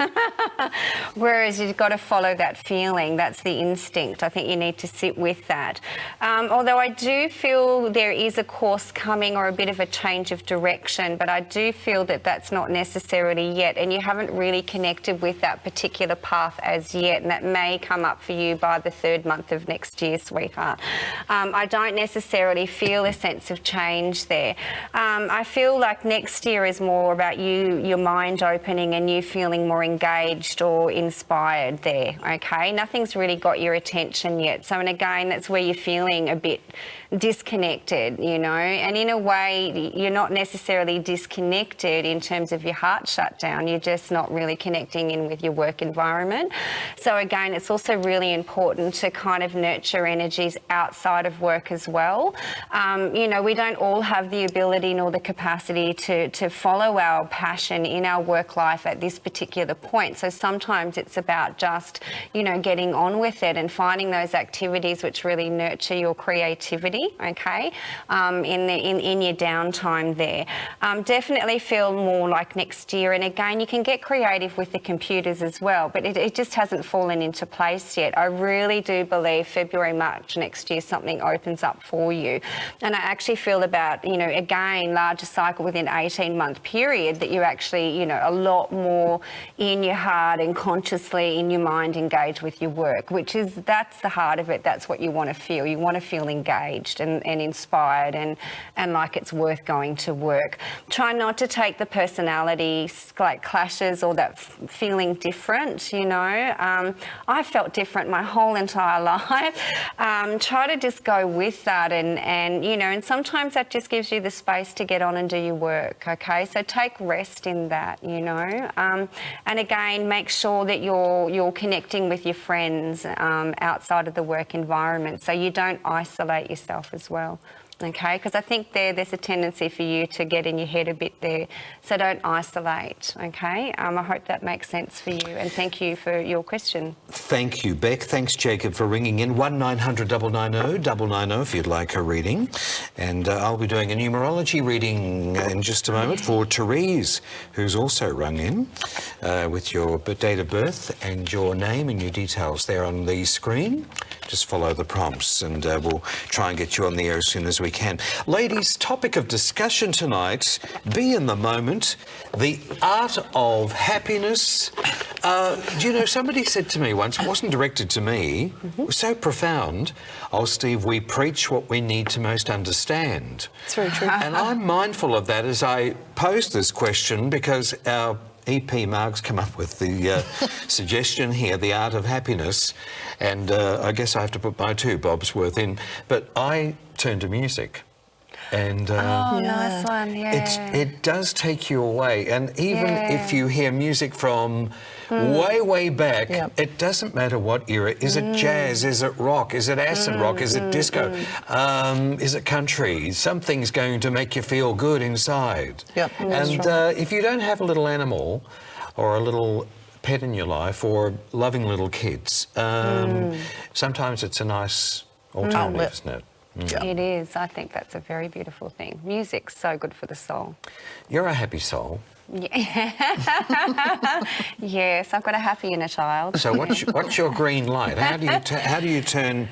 Whereas you've got to follow that feeling. That's the instinct. I think you need to sit with that. Although I do feel there is a course coming or a bit of a change of direction, but I do feel that that's not necessarily yet, and you haven't really connected with that particular path as yet, and that may come up for you by the 3rd month of next year, sweetheart. I don't necessarily feel a sense of change there. I feel like next year is more about your mind opening and you feeling more engaged or inspired there, okay? Nothing's really got your attention yet. So, and again, that's where you're feeling a bit disconnected, you know, and in a way, you're not necessarily disconnected in terms of your heart chakra. shut down. You're just not really connecting in with your work environment. So again, it's also really important to kind of nurture energies outside of work as well. You know, we don't all have the ability nor the capacity to follow our passion in our work life at this particular point. So sometimes it's about just, you know, getting on with it and finding those activities which really nurture your creativity, okay, in your downtime there. Definitely feel more like next year. And again, you can get creative with the computers as well, but it just hasn't fallen into place yet. I really do believe February, March next year, something opens up for you. And I actually feel about, you know, again, larger cycle within 18-month period that you're actually, you know, a lot more in your heart and consciously in your mind engaged with your work, that's the heart of it. That's what you want to feel. You want to feel engaged and inspired and like it's worth going to work. Try not to take the personality like clashes or that feeling different, you know. I felt different my whole entire life. Try to just go with that and you know, and sometimes that just gives you the space to get on and do your work, okay? So take rest in that, you know. And again, make sure that you're connecting with your friends outside of the work environment so you don't isolate yourself as well. Okay, because I think there's a tendency for you to get in your head a bit there. So don't isolate, okay? I hope that makes sense for you, and thank you for your question. Thank you, Beck. Thanks, Jacob, for ringing in. 1900 990 990 if you'd like a reading. And I'll be doing a numerology reading in just a moment for Therese, who's also rung in with your date of birth and your name and your details there on the screen. Just follow the prompts and we'll try and get you on the air as soon as we can. Ladies, topic of discussion tonight, be in the moment, the art of happiness. Do you know, somebody said to me once, it wasn't directed to me, it was so profound, "Oh, Steve, we preach what we need to most understand." It's very true. And I'm mindful of that as I pose this question because our EP Mark's come up with the suggestion here, the art of happiness, and I guess I have to put my 2 bobs worth in. But I turn to music, and Nice one, yeah. it does take you away. And even if you hear music from way back, it doesn't matter what era. Is it jazz? Is it rock? Is it acid rock? Is it disco? Is it country? Something's going to make you feel good inside. Yep, that's And if you don't have a little animal or a little pet in your life or loving little kids, sometimes it's a nice alternative, Outlet. isn't it? Yeah. It is. I think that's a very beautiful thing. Music's so good for the soul. You're a happy soul. Yes, I've got a happy inner child. So what's your green light? How do you turn?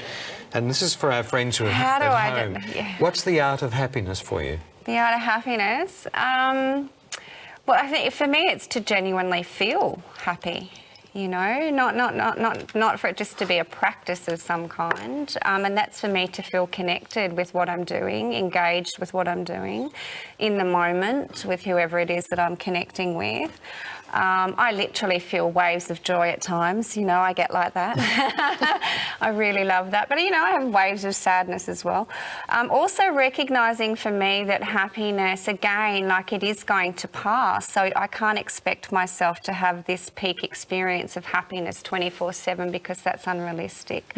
And this is for our friends who are How do at I home. yeah. What's the art of happiness for you? The art of happiness. Well, I think for me, it's to genuinely feel happy. You know, not for it just to be a practice of some kind. And that's for me to feel connected with what I'm doing, engaged with what I'm doing in the moment with whoever it is that I'm connecting with. I literally feel waves of joy at times, you know, I get like that. I really love that. But, you know, I have waves of sadness as well. Also recognising for me that happiness, again, like it is going to pass. So I can't expect myself to have this peak experience of happiness 24/7 because that's unrealistic.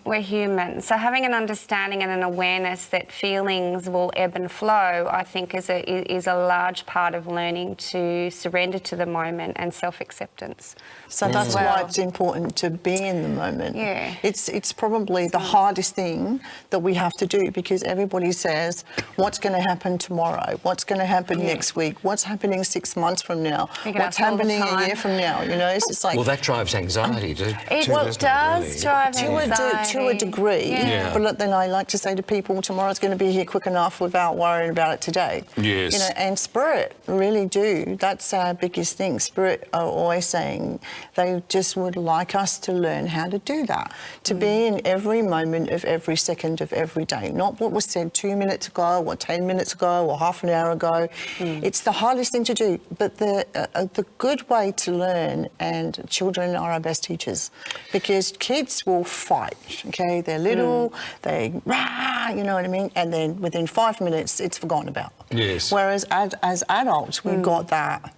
We're human. So having an understanding and an awareness that feelings will ebb and flow, I think is a large part of learning to surrender to the moment and self-acceptance. So as that's well. why it's important to be in the moment. Yeah. It's probably the hardest thing that we have to do because everybody says, what's going to happen tomorrow? What's going to happen next week? What's happening 6 months from now? Think about What's all the happening a time. year from now? You know, it's just like... Well, that drives anxiety too. It doesn't does really? drive to anxiety. a degree, Yeah. but then I like to say to people, tomorrow's going to be here quick enough without worrying about it today. Yes. You know, and Spirit really do. That's our biggest thing. Spirit are always saying they just would like us to learn how to do that, to be in every moment of every second of every day, not what was said 2 minutes ago or 10 minutes ago or half an hour ago. It's the hardest thing to do, but the good way to learn, and children are our best teachers because kids will fight, okay? They're little, they rah, you know what I mean? And then within 5 minutes, it's forgotten about. Yes. Whereas as adults, we've got that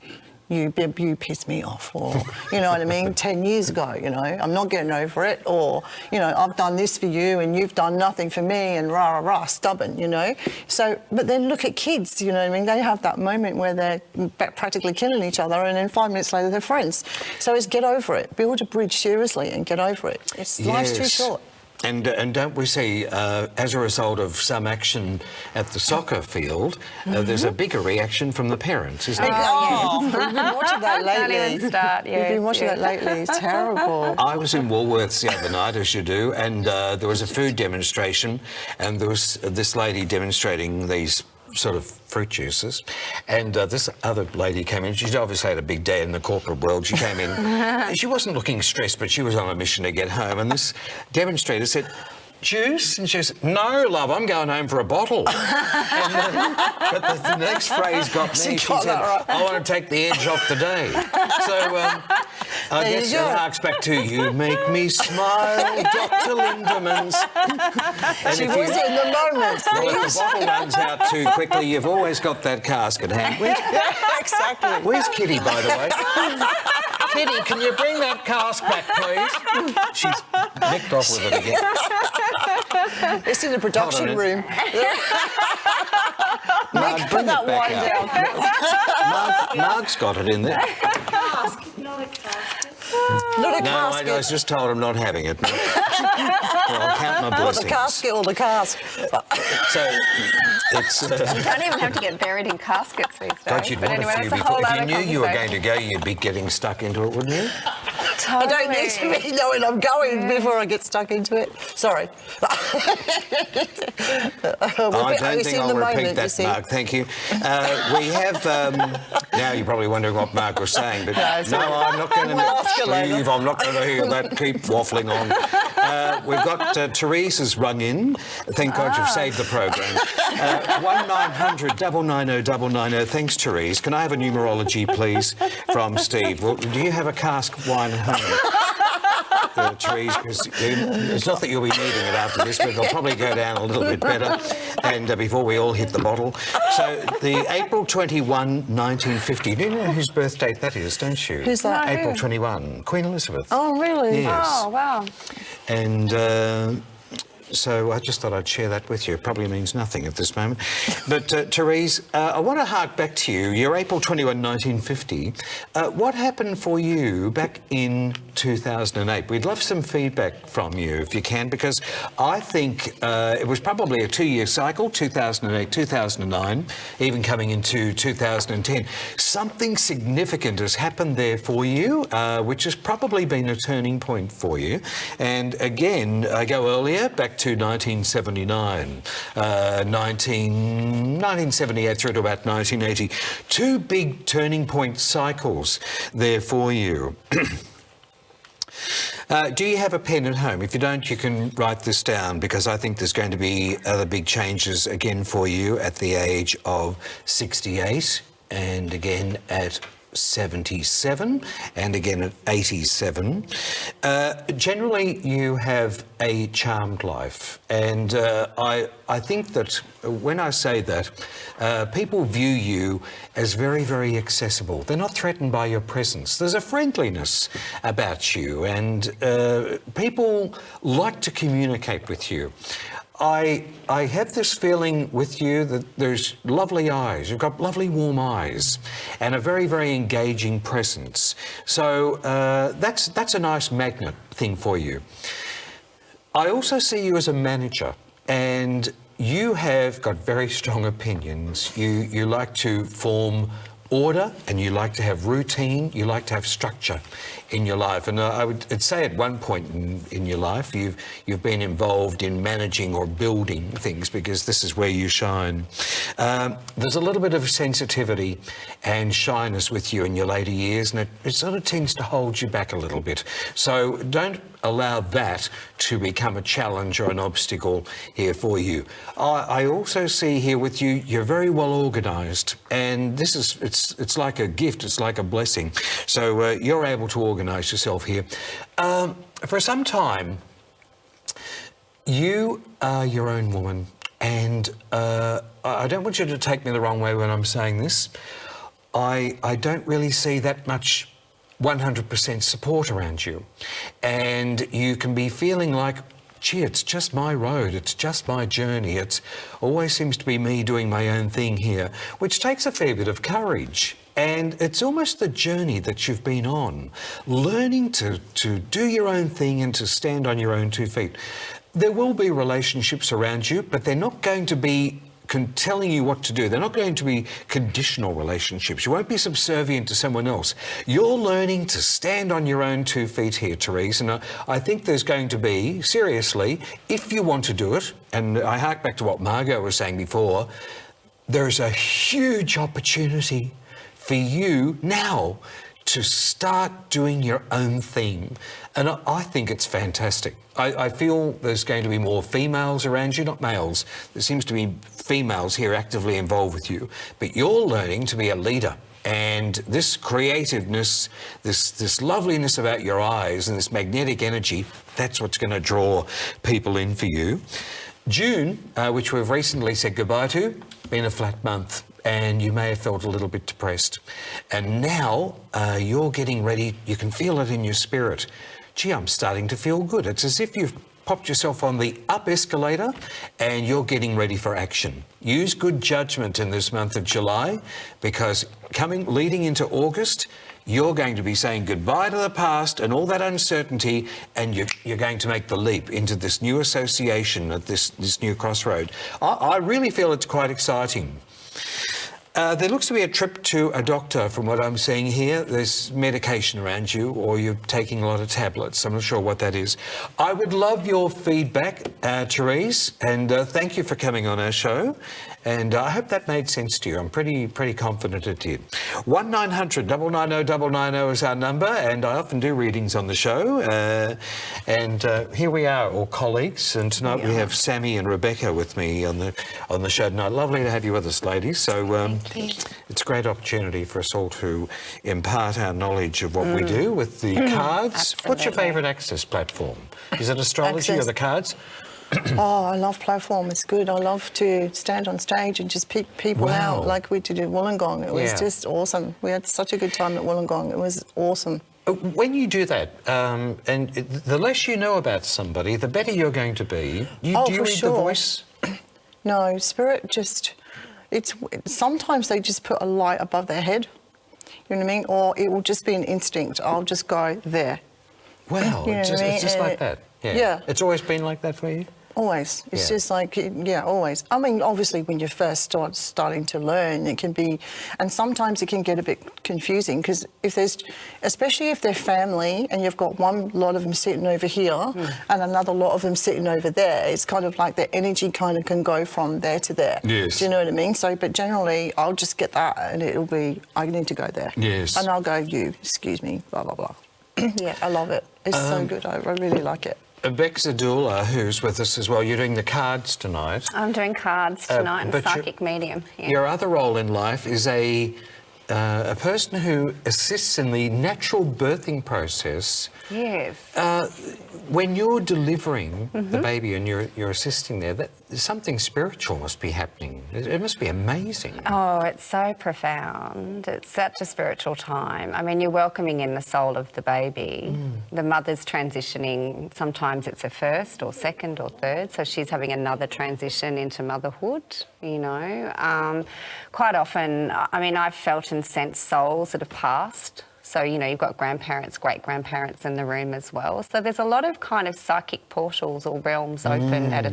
you pissed me off, or, you know what I mean, 10 years ago, you know, I'm not getting over it, or, you know, I've done this for you and you've done nothing for me, and rah, rah, rah, stubborn, you know. So, but then look at kids, you know what I mean, they have that moment where they're practically killing each other, and then 5 minutes later they're friends. So it's get over it, build a bridge seriously and get over it. Life's too short. And don't we see, as a result of some action at the soccer field, there's a bigger reaction from the parents, isn't there? Oh, we've been watching that lately. Can't even start, We've been watching that lately. It's terrible. I was in Woolworths the other night, as you do, and there was a food demonstration, and there was this lady demonstrating these sort of fruit juices, and this other lady came in. She'd obviously had a big day in the corporate world. She came in. She wasn't looking stressed, but she was on a mission to get home, and this demonstrator said, "Juice?" And she said, "No, love, I'm going home for a bottle." But the next phrase got me. She got said, that right. "I want to take the edge off the day." So I There guess you it go. harks back to "You make me smile," Dr. Lindeman's. And She if was in the moment. well, if the bottle runs out too quickly, you've always got that casket hang. Exactly. Where's Kitty, by the way? Kitty, can you bring that cask back, please? She's nicked off with it again. It's in the production Hold on. room. Marg, Nick, bring put that it back wine down. Marg's got it in there. Not a No, I casket. just told him not having it. Well, I'll count my Or the blessings. casket or the cask. So it's... You don't even have to get buried in caskets these days. God, you'd but want anyway, a few that's a before. whole If you other knew you were going to conversation. go, you'd be getting stuck into it, wouldn't you? I don't need to be knowing I'm going before I get stuck into it. Sorry. I don't It's think in I'll the repeat moment, you that, see. Mark. Thank you. We have... now you're probably wondering what Mark was saying, but it's no, okay. I'm not going to... We'll ask you later. Steve, I'm not going to hear that. Keep waffling on. We've got Therese has rung in. Thank God you've saved the program. 1900 990 990. Thanks, Therese. Can I have a numerology, please, from Steve? Well, do you have a cask wine at home? Therese, because it's not that you'll be needing it after this, but it'll probably go down a little bit better and before we all hit the bottle. So the April 21, 1950. Do you know whose birth date that is, don't you? Who's that? No. April 21, Queen Elizabeth. Oh, really? Yes. Oh, wow. And so I just thought I'd share that with you. It probably means nothing at this moment. But Therese, I want to hark back to you. You're April 21, 1950. What happened for you back in 2008? We'd love some feedback from you if you can, because I think it was probably a 2-year cycle, 2008, 2009, even coming into 2010. Something significant has happened there for you, which has probably been a turning point for you. And again, I go earlier, back to 1979, 1978 through to about 1980. 2 big turning point cycles there for you. Do you have a pen at home? If you don't, you can write this down, because I think there's going to be other big changes again for you at the age of 68 and again at 77 and again at 87. Generally, you have a charmed life, and I think that when I say that, people view you as very, very accessible. They're not threatened by your presence. There's a friendliness about you, and people like to communicate with you. I have this feeling with you that there's lovely eyes. You've got lovely warm eyes and a very, very engaging presence. So that's a nice magnet thing for you. I also see you as a manager, and you have got very strong opinions. You like to form order, and you like to have routine, you like to have structure in your life. And I'd say at one point in your life you've been involved in managing or building things, because this is where you shine. There's a little bit of sensitivity and shyness with you in your later years, and it sort of tends to hold you back a little bit. So don't allow that to become a challenge or an obstacle here for you. I also see here with you, you're very well organised, and this is, it's like a gift, it's like a blessing. So you're able to organise yourself here. For some time, you are your own woman, and I don't want you to take me the wrong way when I'm saying this. I don't really see that much 100% support around you. And you can be feeling like, gee, it's just my road, it's just my journey, it always seems to be me doing my own thing here, which takes a fair bit of courage. And it's almost the journey that you've been on, learning to do your own thing and to stand on your own 2 feet. There will be relationships around you, but they're not going to be telling you what to do. They're not going to be conditional relationships. You won't be subservient to someone else. You're learning to stand on your own 2 feet here, Therese, and I think there's going to be, seriously, if you want to do it, and I hark back to what Margot was saying before, there's a huge opportunity for you now to start doing your own thing. And I think it's fantastic. I feel there's going to be more females around you, not males. There seems to be females here actively involved with you. But you're learning to be a leader. And this creativeness, this loveliness about your eyes and this magnetic energy, that's what's going to draw people in for you. June, which we've recently said goodbye to, been a flat month. And you may have felt a little bit depressed. And now you're getting ready, you can feel it in your spirit. Gee, I'm starting to feel good. It's as if you've popped yourself on the up escalator and you're getting ready for action. Use good judgment in this month of July, because leading into August, you're going to be saying goodbye to the past and all that uncertainty, and you're going to make the leap into this new association at this new crossroad. I really feel it's quite exciting. There looks to be a trip to a doctor from what I'm seeing here. There's medication around you, or you're taking a lot of tablets. I'm not sure what that is. I would love your feedback, Therese, and thank you for coming on our show. And I hope that made sense to you. I'm pretty confident it did. 1900 990 990 is our number, and I often do readings on the show. Here we are, all colleagues, and tonight we have Sammy and Rebecca with me on the show tonight. Lovely to have you with us, ladies. So it's a great opportunity for us all to impart our knowledge of what we do with the cards. Absolutely. What's your favourite Access platform? Is it astrology or the cards? Oh, I love platform. It's good. I love to stand on stage and just pick people out like we did at Wollongong. It was just awesome. We had such a good time at Wollongong. It was awesome. When you do that, and the less you know about somebody, the better you're going to be. Do you read the voice? No, spirit just... sometimes they just put a light above their head. You know what I mean? Or it will just be an instinct. I'll just go there. Wow, it's just like that. Yeah. It's always been like that for you? Always. It's just like, always. I mean, obviously, when you first starting to learn, it can be, and sometimes it can get a bit confusing, because especially if they're family and you've got one lot of them sitting over here and another lot of them sitting over there, it's kind of like the energy kind of can go from there to there. Yes. Do you know what I mean? So, but generally, I'll just get that and it'll be, I need to go there. Yes. And I'll go, excuse me, blah, blah, blah. Yeah, I love it. It's so good. I really like it. Beck Zadula, who's with us as well, you're doing the cards tonight. I'm doing cards tonight and but psychic medium. Yeah. Your other role in life is a person who assists in the natural birthing process. Yes. When you're delivering the baby and you're assisting there, something spiritual must be happening. It must be amazing. Oh, it's so profound. It's such a spiritual time. I mean, you're welcoming in the soul of the baby. The mother's transitioning. Sometimes it's her first or second or third, so she's having another transition into motherhood, you know. Quite often, I mean, I've felt and sensed souls that have passed. So, you know, you've got grandparents, great-grandparents in the room as well. So there's a lot of kind of psychic portals or realms open at the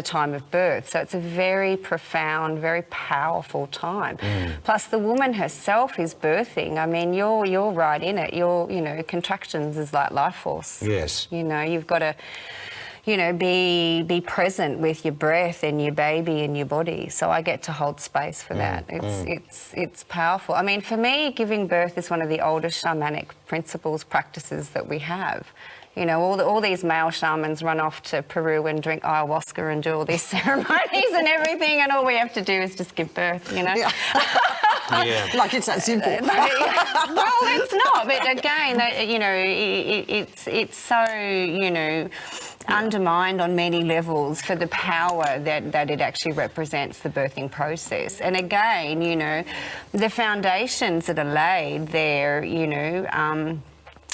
time of birth. So it's a very profound, very powerful time. Plus the woman herself is birthing. I mean, you're right in it. Contractions is like life force. Yes. You know, you've got to, you know, be present with your breath and your baby and your body. So I get to hold space for that. It's powerful. I mean, for me, giving birth is one of the oldest shamanic principles, practices that we have. You know, all these male shamans run off to Peru and drink ayahuasca and do all these ceremonies and everything, and all we have to do is just give birth, you know? Yeah. Like it's that simple. Well, it's not. But again, you know, it's so, you know, undermined on many levels for the power that it actually represents the birthing process. And again, you know, the foundations that are laid there, you know,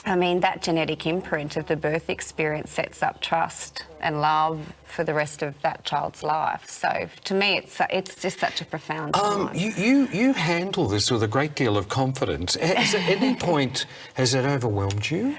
I mean, that genetic imprint of the birth experience sets up trust and love for the rest of that child's life. So to me, it's just such a profound time. You handle this with a great deal of confidence. At any point has it overwhelmed you?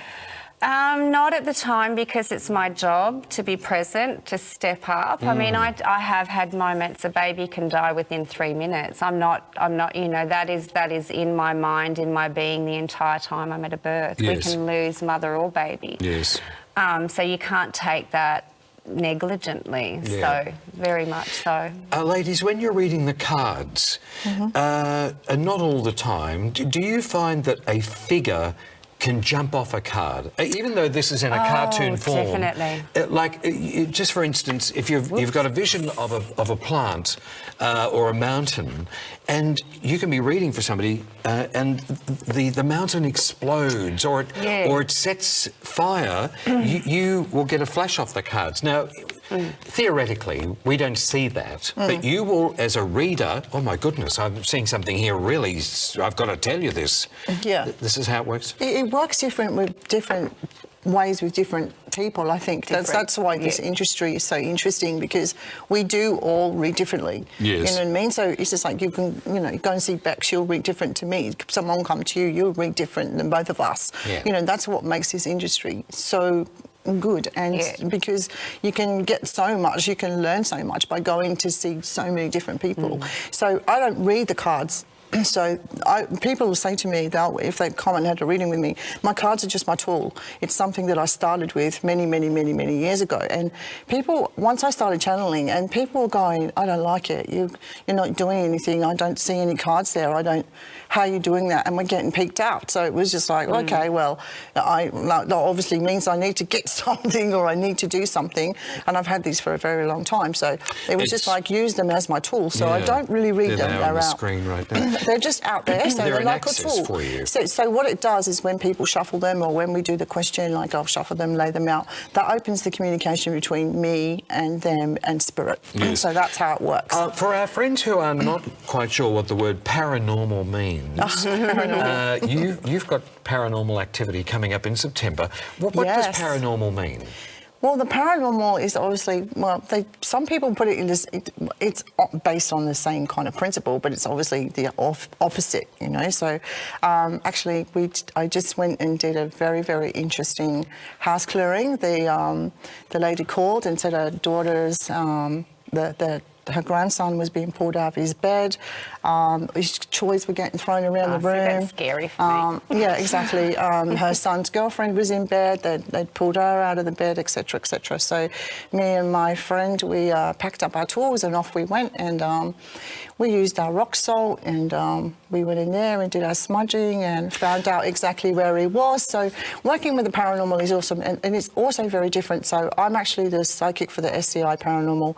Not at the time, because it's my job to be present, to step up. I mean, I have had moments a baby can die within 3 minutes. I'm not, you know, that is in my mind, in my being the entire time I'm at a birth. Yes. We can lose mother or baby. Yes. So you can't take that negligently. Yeah. So, very much so. Ladies, when you're reading the cards, and not all the time, do you find that a figure can jump off a card, even though this is in a cartoon form? Definitely. Just for instance, if you've got a vision of a plant or a mountain, and you can be reading for somebody, and the mountain explodes, or it sets fire, you will get a flash off the cards. Now, theoretically, we don't see that, but you will, as a reader, oh my goodness, I'm seeing something here really, I've got to tell you this. Yeah. This is how it works? It works different with different ways with different people. I think that's why this industry is so interesting, because we do all read differently. Yes. You know what I mean? So it's just like you can, you know, go and see Bex, she'll read different to me. Someone come to you, you'll read different than both of us. Yeah. You know, that's what makes this industry so good, and because you can get so much, you can learn so much by going to see so many different people. So I don't read the cards. So people will say to me, if they come and had a reading with me, my cards are just my tool. It's something that I started with many years ago. And people, once I started channeling, and people were going, I don't like it. You're not doing anything. I don't see any cards there. How are you doing that? And we're getting peeked out. So it was just like, okay, well, that obviously means I need to get something, or I need to do something. And I've had these for a very long time. So it was just like, use them as my tool. So I don't really read them. They're on the screen right now. They're just out there, so they're like a tool for you. So what it does is when people shuffle them, or when we do the question, like I'll shuffle them, lay them out, that opens the communication between me and them and spirit. Yes. So that's how it works. For our friends who are not quite sure what the word paranormal means, you've got paranormal activity coming up in September. What does paranormal mean? Well, the paranormal is obviously, some people put it in this, it's based on the same kind of principle, but it's obviously the opposite, you know. So actually, I just went and did a very interesting house clearing. The lady called and said her daughter's, her grandson was being pulled out of his bed. His toys were getting thrown around the room. So that's scary for me. Yeah, exactly. Her son's girlfriend was in bed. They'd pulled her out of the bed, etc., etc. So me and my friend, we packed up our tools and off we went. And we used our rock salt, and we went in there and did our smudging and found out exactly where he was. So working with the paranormal is awesome, and it's also very different. So I'm actually the psychic for the SCI Paranormal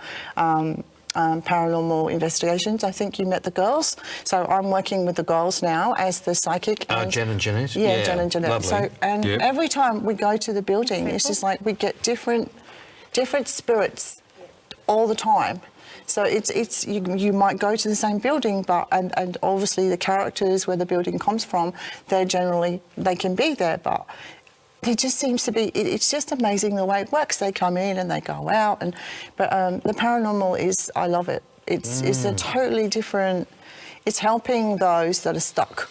Paranormal Investigations. I think you met the girls. So I'm working with the girls now as the psychic. Jen and Jeanette? Yeah, Jen and Jeanette. Lovely. So, every time we go to the building, it's just like we get different spirits all the time. So you might go to the same building, but and obviously the characters where the building comes from, they can be there, but it just seems to be, it's just amazing the way it works. They come in and they go out, but the paranormal is, I love it. It's a totally different, it's helping those that are stuck.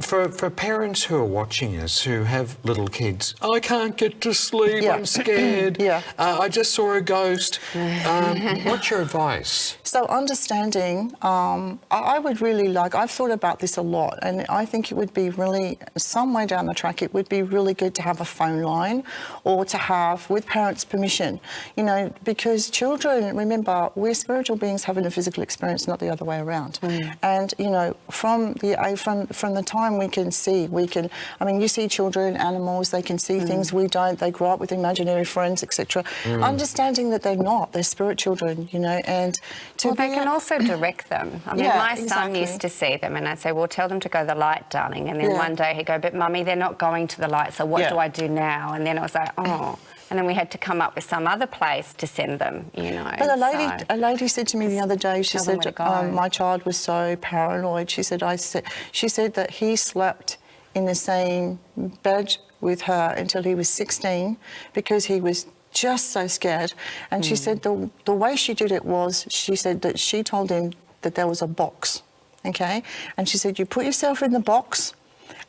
For parents who are watching us who have little kids, I can't get to sleep, I'm scared, I just saw a ghost. What's your advice? So understanding, I would really like, I've thought about this a lot, and I think it would be really, somewhere down the track, it would be really good to have a phone line, or to have, with parents' permission, you know, because children, remember, we're spiritual beings having a physical experience, not the other way around. And, you know, from the time we can see, I mean, you see children, animals, they can see things we don't, they grow up with imaginary friends, etc. Understanding that they're spirit children, you know, and they can also direct them. I mean, my son used to see them, and I'd say, well, tell them to go to the light, darling. And then one day he'd go, but Mummy, they're not going to the light, so what do I do now? And then I was like, oh, and then we had to come up with some other place to send them, you know. But so- a lady said to me the other day, she Tell them said, where to go. my child was so paranoid. She said that he slept in the same bed with her until he was 16 because he was just so scared. And she said the way she did it was, she said that she told him that there was a box, okay? And she said, you put yourself in the box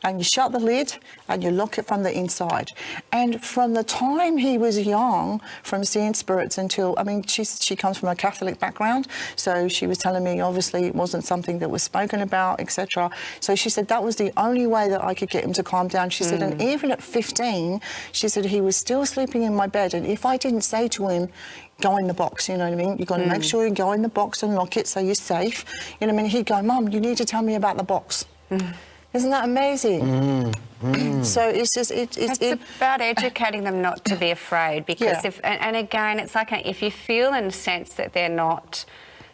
and you shut the lid and you lock it from the inside. And from the time he was young, from seeing spirits until, I mean, she comes from a Catholic background, so she was telling me obviously it wasn't something that was spoken about, etc. So she said that was the only way that I could get him to calm down. She said, and even at 15, she said he was still sleeping in my bed, and if I didn't say to him, go in the box, you know what I mean? You've got to make sure you go in the box and lock it so you're safe. You know what I mean? He'd go, Mum, you need to tell me about the box. Isn't that amazing? So it's just, it's about educating them not to be afraid, because Yeah. and again, it's like if you feel and sense that they're not,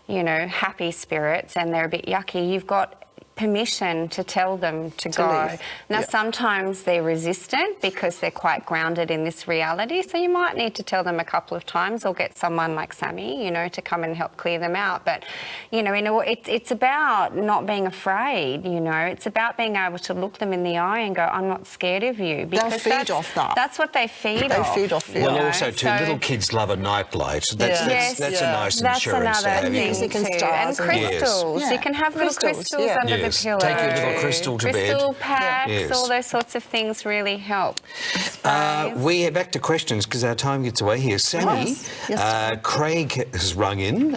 you know, happy spirits and they're a bit yucky, you've got permission to tell them to go. leave. Now, Yeah. sometimes they're resistant because they're quite grounded in this reality, so you might need to tell them a couple of times or get someone like Sammy, you know, to come and help clear them out. But, you know, it's about not being afraid, you know. It's about being able to look them in the eye and go, I'm not scared of you. Because feed that's, off that. That's what they feed They off. feed off fear. you Well, know. also, too, So little kids love a nightlight. That's, Yeah. that's, that's a nice that's insurance to another have. thing Music and too. stars And and- Yes. crystals. Yeah. You can have little Crystals, crystals yeah. under Yes. the pillow. Take your little crystal to bed. Crystal packs, Yes. all those sorts of things really help. We are back to questions because our time gets away here. Sammy, Yes. Craig has rung in,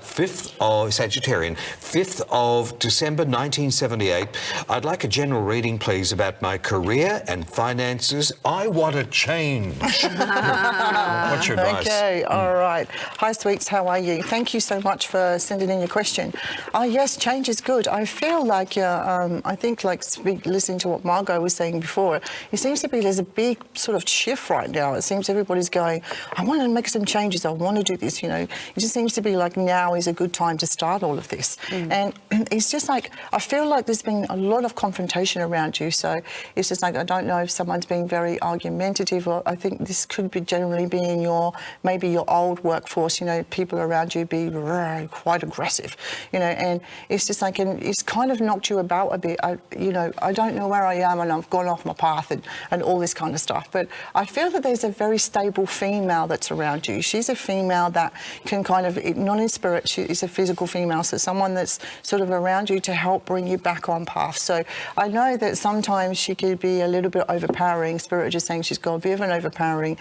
5th of Sagittarian, 5th of December 1978. I'd like a general reading, please, about my career and finances. I want to change. What's your advice? Okay, all right. Hi, sweets, how are you? Thank you so much for sending in your question. Yes, change is good. I feel like, I think, like listening to what Margot was saying before, it seems to be there's a big sort of shift right now. It seems everybody's going, I want to make some changes. I want to do this, you know. It just seems to be like now is a good time to start all of this. And it's just like, I feel like there's been a lot of confrontation around you. So it's just like, I don't know if someone's being very argumentative, or I think this could be generally be in maybe your old workforce, you know, people around you be quite aggressive, you know, and it's just like, and it's kind of knocked you about a bit. I don't know where I am and I've gone off my path and all this kind of stuff. But I feel that there's a very stable female that's around you. She's a female that can kind of, not in spirit, she is a physical female. So someone that's sort of around you to help bring you back on path. So I know that sometimes she could be a little bit overpowering. Spirit just saying she's got a bit of an overpowering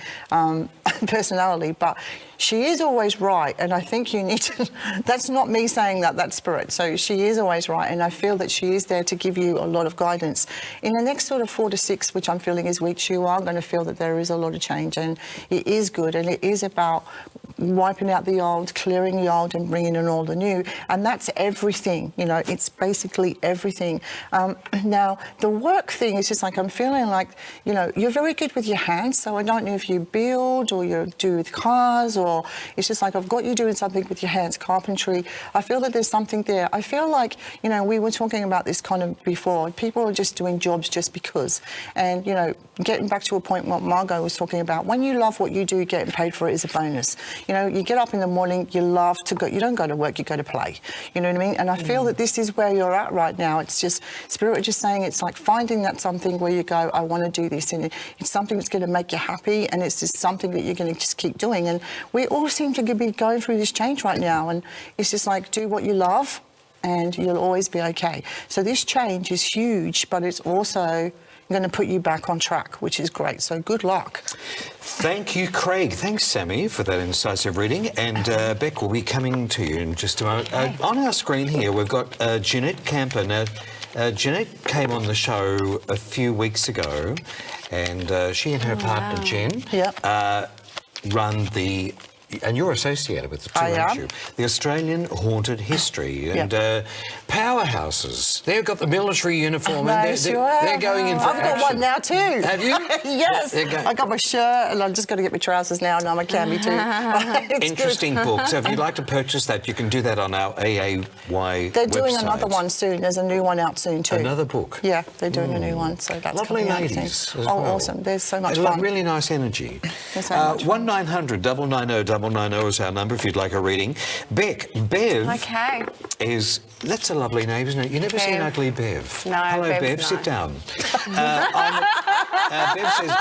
personality, but she is always right. And I think you need to, that's not me saying that, that's spirit. So she is always right. And I feel that she is there to give you a lot of guidance. In the next sort of 4 to 6, which I'm feeling is weeks, you are going to feel that there is a lot of change, and it is good. And it is about wiping out the old, clearing the old and bringing in all the new. And that's everything, you know, it's basically everything. Now, the work thing is just like, I'm feeling like, you know, you're very good with your hands. So I don't know if you build or you do with cars, or it's just like, I've got you doing something with your hands, carpentry. I feel that there's something there. I feel like, you know, we were talking about this kind of before. People are just doing jobs just because. And, you know, getting back to a point what Margot was talking about, when you love what you do, getting paid for it is a bonus. You know, you get up in the morning, you love to go, you don't go to work, you go to play. You know what I mean? And I feel that this is where you're at right now. It's just, Spirit just saying, it's like finding that something where you go, I want to do this. And it's something that's going to make you happy, and it's just something that you're going to just keep doing. And we all seem to be going through this change right now. And it's just like, do what you love and you'll always be okay. So this change is huge, but it's also going to put you back on track, which is great. So good luck. Thank you, Craig. Thanks, Sammy, for that incisive reading. And Beck will be coming to you in just a moment. On our screen here, we've got Jeanette Camper. Now, Jeanette came on the show a few weeks ago, and she and her partner, Jen, run the and you're associated with it too, I aren't am. you? The Australian Haunted History and Yeah. powerhouses. They've got the military uniform and They sure have. they're going in for I've got action. one now too. Have you? Yes. They're going- I got my shirt and I've just got to get my trousers now and I'm a cami too. It's good. Interesting book. So if you'd like to purchase that, you can do that on our AAY They're doing website. another one soon. There's a new one out soon too. Another book? Yeah, they're doing a new one. So that's Lovely coming out ladies soon. as Oh, well. awesome. There's so much They love fun. really nice energy. There's so much fun. 1-900 990 is our number if you'd like a reading. Bev Okay. that's a lovely name, isn't it? You never see an Bev. ugly Bev. No, Hello, Bev's Bev. Sit nice. down. Bev says,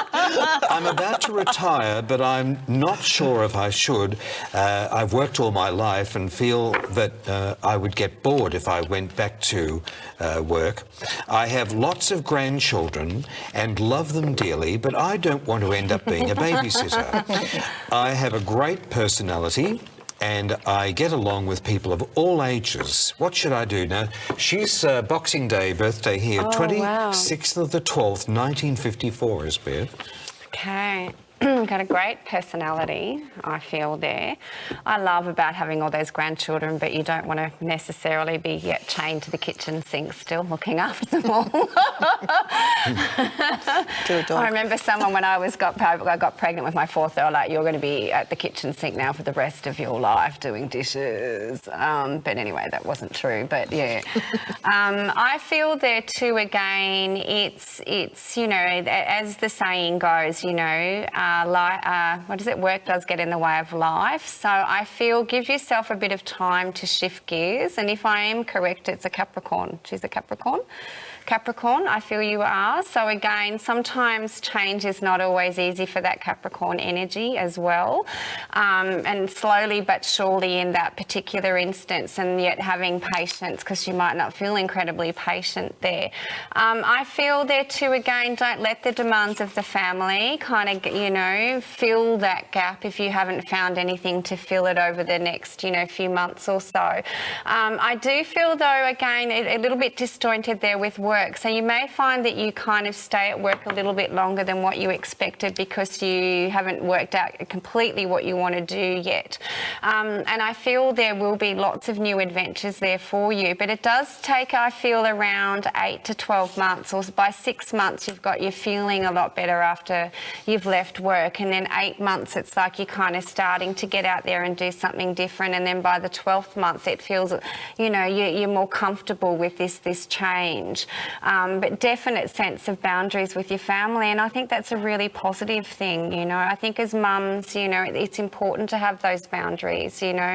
I'm about to retire, but I'm not sure if I should. I've worked all my life and feel that I would get bored if I went back to work. I have lots of grandchildren and love them dearly, but I don't want to end up being a babysitter. I have a great personality and I get along with people of all ages. What should I do? Now, she's Boxing Day birthday here, Oh, 26th of the 12th, 1954 is Bev. Okay. Got a great personality, I feel there. I love about having all those grandchildren, but you don't want to necessarily be yet chained to the kitchen sink still looking after them all. To a dog. I remember someone when I got pregnant with my fourth, they were like, you're going to be at the kitchen sink now for the rest of your life doing dishes. But anyway, that wasn't true, but yeah. I feel there too, again, it's you know, as the saying goes, you know, what is it? Work does get in the way of life. So I feel give yourself a bit of time to shift gears. And if I am correct, it's a Capricorn. She's a Capricorn. Capricorn, I feel you are. So again, sometimes change is not always easy for that Capricorn energy as well. And slowly but surely in that particular instance, and yet having patience, because you might not feel incredibly patient there. I feel there too, again, don't let the demands of the family kind of, you know, fill that gap if you haven't found anything to fill it over the next, you know, few months or so. I do feel though, again, a little bit disjointed there with work. So you may find that you kind of stay at work a little bit longer than what you expected because you haven't worked out completely what you want to do yet. And I feel there will be lots of new adventures there for you, but it does take, I feel, around 8 to 12 months, or by 6 months you're feeling a lot better after you've left work, and then 8 months it's like you're kind of starting to get out there and do something different, and then by the 12th month it feels, you know, you're more comfortable with this change. But definite sense of boundaries with your family, and I think that's a really positive thing. You know, I think as mums, you know, it's important to have those boundaries. You know,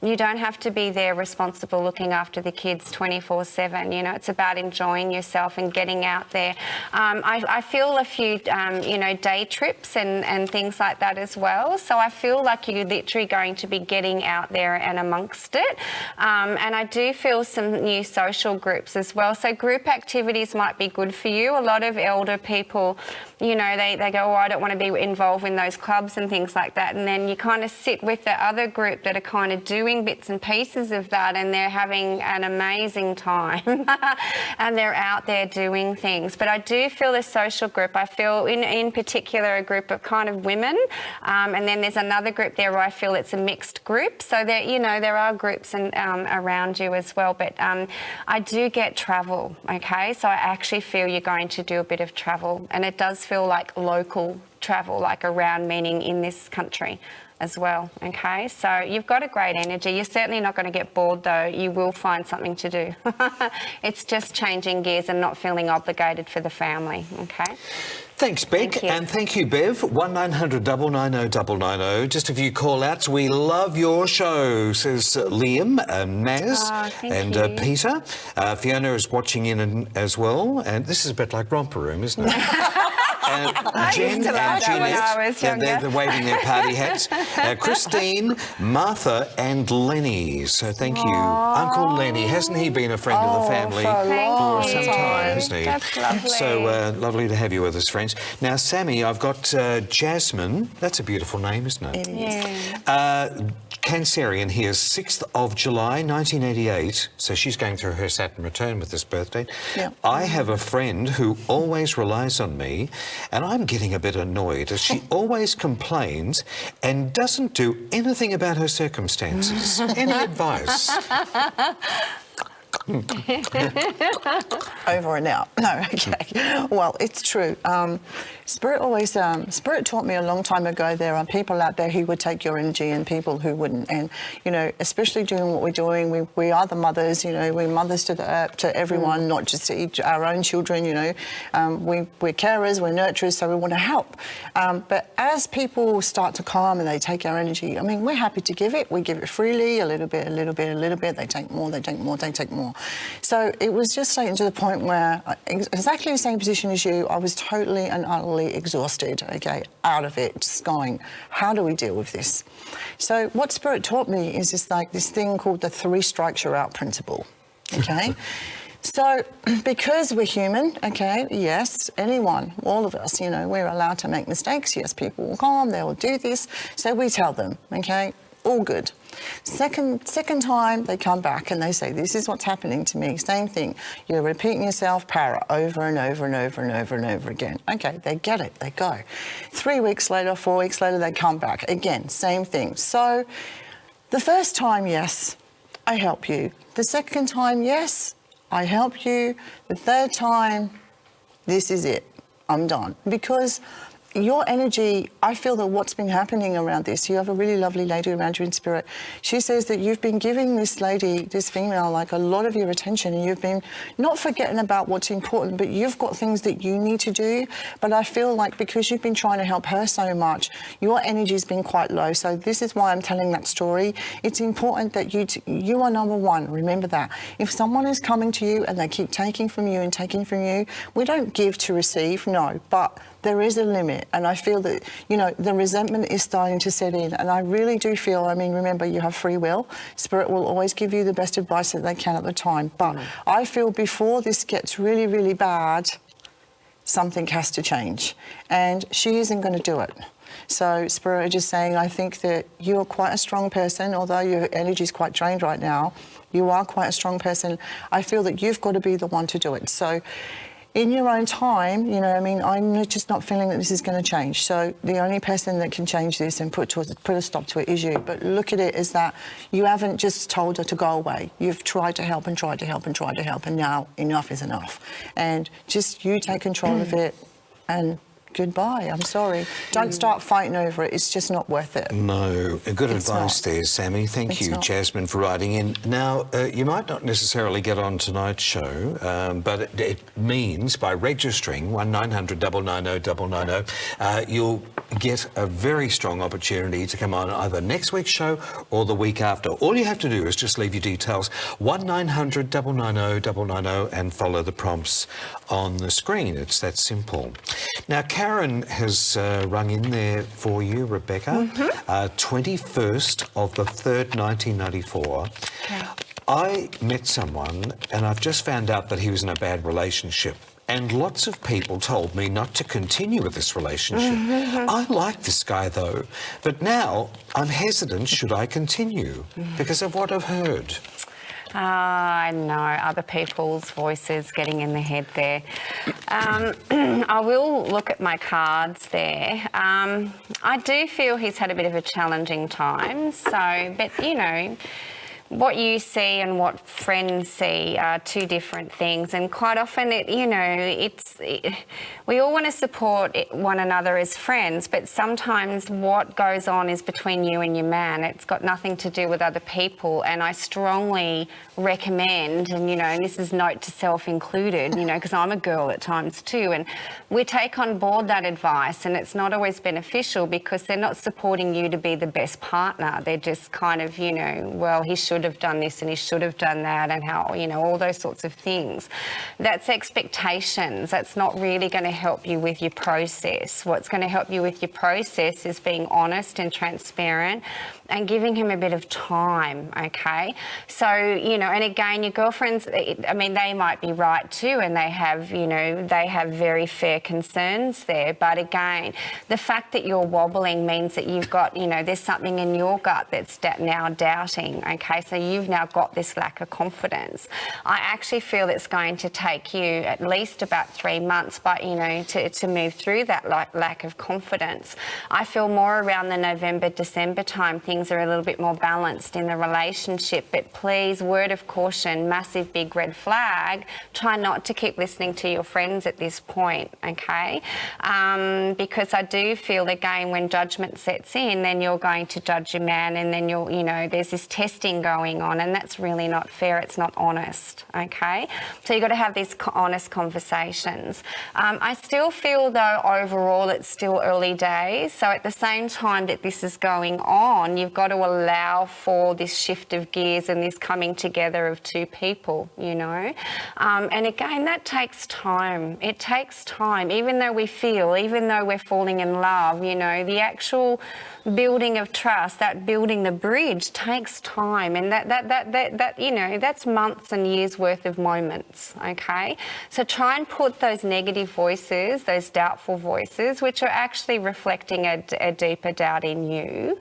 you don't have to be there responsible looking after the kids 24/7. You know, it's about enjoying yourself and getting out there. I feel a few, you know, day trips and things like that as well. So I feel like you're literally going to be getting out there and amongst it. And I do feel some new social groups as well. So group activities might be good for you. A lot of elder people, you know, they go, oh, I don't want to be involved in those clubs and things like that. And then you kind of sit with the other group that are kind of doing bits and pieces of that, and they're having an amazing time and they're out there doing things. But I do feel a social group. I feel in particular a group of kind of women, and then there's another group there where I feel it's a mixed group. So there, you know, there are groups around you as well. But I do get travel, okay? So I actually feel you're going to do a bit of travel, and it does feel like local travel, like around, meaning in this country as well, okay? So you've got a great energy. You're certainly not going to get bored though. You will find something to do. It's just changing gears and not feeling obligated for the family, okay? Thanks, Beck, Thank you. and thank you, Bev. 1-900 990 990. Just a few call-outs. We love your show, says Liam, Naz, thank and you. Peter. Fiona is watching in as well, and this is a bit like Romper Room, isn't it? Jen used to love and that when Jeanette, I was younger. they're waving their party hats. Christine, Martha, and Lenny. So thank you, Uncle Lenny. Hasn't he been a friend of the family for a long some Thank time, you. hasn't he? That's lovely. So lovely to have you with us, friends. Now, Sammy, I've got Jasmine. That's a beautiful name, isn't it? It is. Yeah. Cancerian here, 6th of July, 1988. So she's going through her Saturn return with this birthday. Yeah. I have a friend who always relies on me, and I'm getting a bit annoyed as she always complains and doesn't do anything about her circumstances. Any advice? Over and out. No, okay. Well, it's true. Spirit always, Spirit taught me a long time ago there are people out there who would take your energy and people who wouldn't. And, you know, especially doing what we're doing, we are the mothers, you know, we're mothers to everyone, not just to our own children, you know. We're carers, we're nurturers, so we want to help. But as people start to calm and they take our energy, I mean, we're happy to give it. We give it freely, a little bit, a little bit, a little bit. They take more, they take more, they take more. So it was just getting to the point where, exactly the same position as you, I was totally and utterly exhausted, okay, out of it, just going, how do we deal with this? So what Spirit taught me is just like this thing called the 3 strikes you're out principle, okay? So because we're human, okay, yes, anyone, all of us, you know, we're allowed to make mistakes. Yes, people will calm, they will do this. So we tell them, okay, all good. Second time they come back and they say, this is what's happening to me. Same thing. You're repeating yourself, para, over and over and over and over and over again. Okay, they get it, they go. 3 weeks later, 4 weeks later, they come back. Again, same thing. So the first time, yes, I help you. The second time, yes, I help you. The third time, this is it. I'm done. Because your energy, I feel that what's been happening around this, you have a really lovely lady around you in Spirit. She says that you've been giving this lady, this female, like a lot of your attention, and you've been not forgetting about what's important, but you've got things that you need to do. But I feel like because you've been trying to help her so much, your energy's been quite low. So this is why I'm telling that story. It's important that you are number one. Remember that. If someone is coming to you and they keep taking from you and taking from you, we don't give to receive, no, but there is a limit, and I feel that, you know, the resentment is starting to set in, and I really do feel, I mean, remember, you have free will. Spirit will always give you the best advice that they can at the time, but I feel before this gets really, really bad, something has to change, and she isn't going to do it. So Spirit are just saying, I think that you're quite a strong person, although your energy is quite drained right now, you are quite a strong person. I feel that you've got to be the one to do it. So in your own time, you know, I mean, I'm just not feeling that this is going to change. So the only person that can change this and put a stop to it is you. But look at it as that you haven't just told her to go away. You've tried to help and tried to help and tried to help, and now enough is enough. And just you take control of it and goodbye. I'm sorry. Don't start fighting over it. It's just not worth it. No. Good It's advice not. there, Sammy. Thank It's you, not. Jasmine, for writing in. Now, you might not necessarily get on tonight's show, but it means by registering 1900 990 990, you'll get a very strong opportunity to come on either next week's show or the week after. All you have to do is just leave your details, 1900 990 990, and follow the prompts on the screen. It's that simple. Now, Karen has rung in there for you, Rebecca. 21st of the 3rd, 1994. Okay. I met someone and I've just found out that he was in a bad relationship. And lots of people told me not to continue with this relationship. I like this guy though, but now I'm hesitant should I continue because of what I've heard. I know, other people's voices getting in the head there. I will look at my cards there. I do feel he's had a bit of a challenging time, but you know, what you see and what friends see are two different things, and quite often we all want to support one another as friends, but sometimes what goes on is between you and your man. It's got nothing to do with other people, and I strongly recommend, and this is note to self included, because I'm a girl at times too, and we take on board that advice, and it's not always beneficial because they're not supporting you to be the best partner. They're just kind of, well, he should should have done this and he should have done that, and how, you know, all those sorts of things. That's expectations. That's not really going to help you with your process. What's going to help you with your process is being honest and transparent and giving him a bit of time, okay? So, you know, and again, your girlfriends, I mean, they might be right too, and they have, you know, they have very fair concerns there. But again, the fact that you're wobbling means that you've got, you know, there's something in your gut that's now doubting, okay? So you've now got this lack of confidence. I actually feel it's going to take you at least about 3 months, but, you know, to move through that lack of confidence. I feel more around the November, December time, things are a little bit more balanced in the relationship. But please, word of caution, massive big red flag, try not to keep listening to your friends at this point, okay? Because I do feel, again, when judgment sets in, then you're going to judge your man, and then you'll, you know, there's this testing going on, and that's really not fair. It's not honest, okay? So you've got to have these honest conversations. I still feel, though, overall, it's still early days. So at the same time that this is going on, you've got to allow for this shift of gears and this coming together of two people, you know. And again, that takes time. It takes time. Even though we're falling in love, you know, the actual building of trust, that building the bridge takes time, and that you know, that's months and years worth of moments, okay? So try and put those negative voices, those doubtful voices, which are actually reflecting a deeper doubt in you,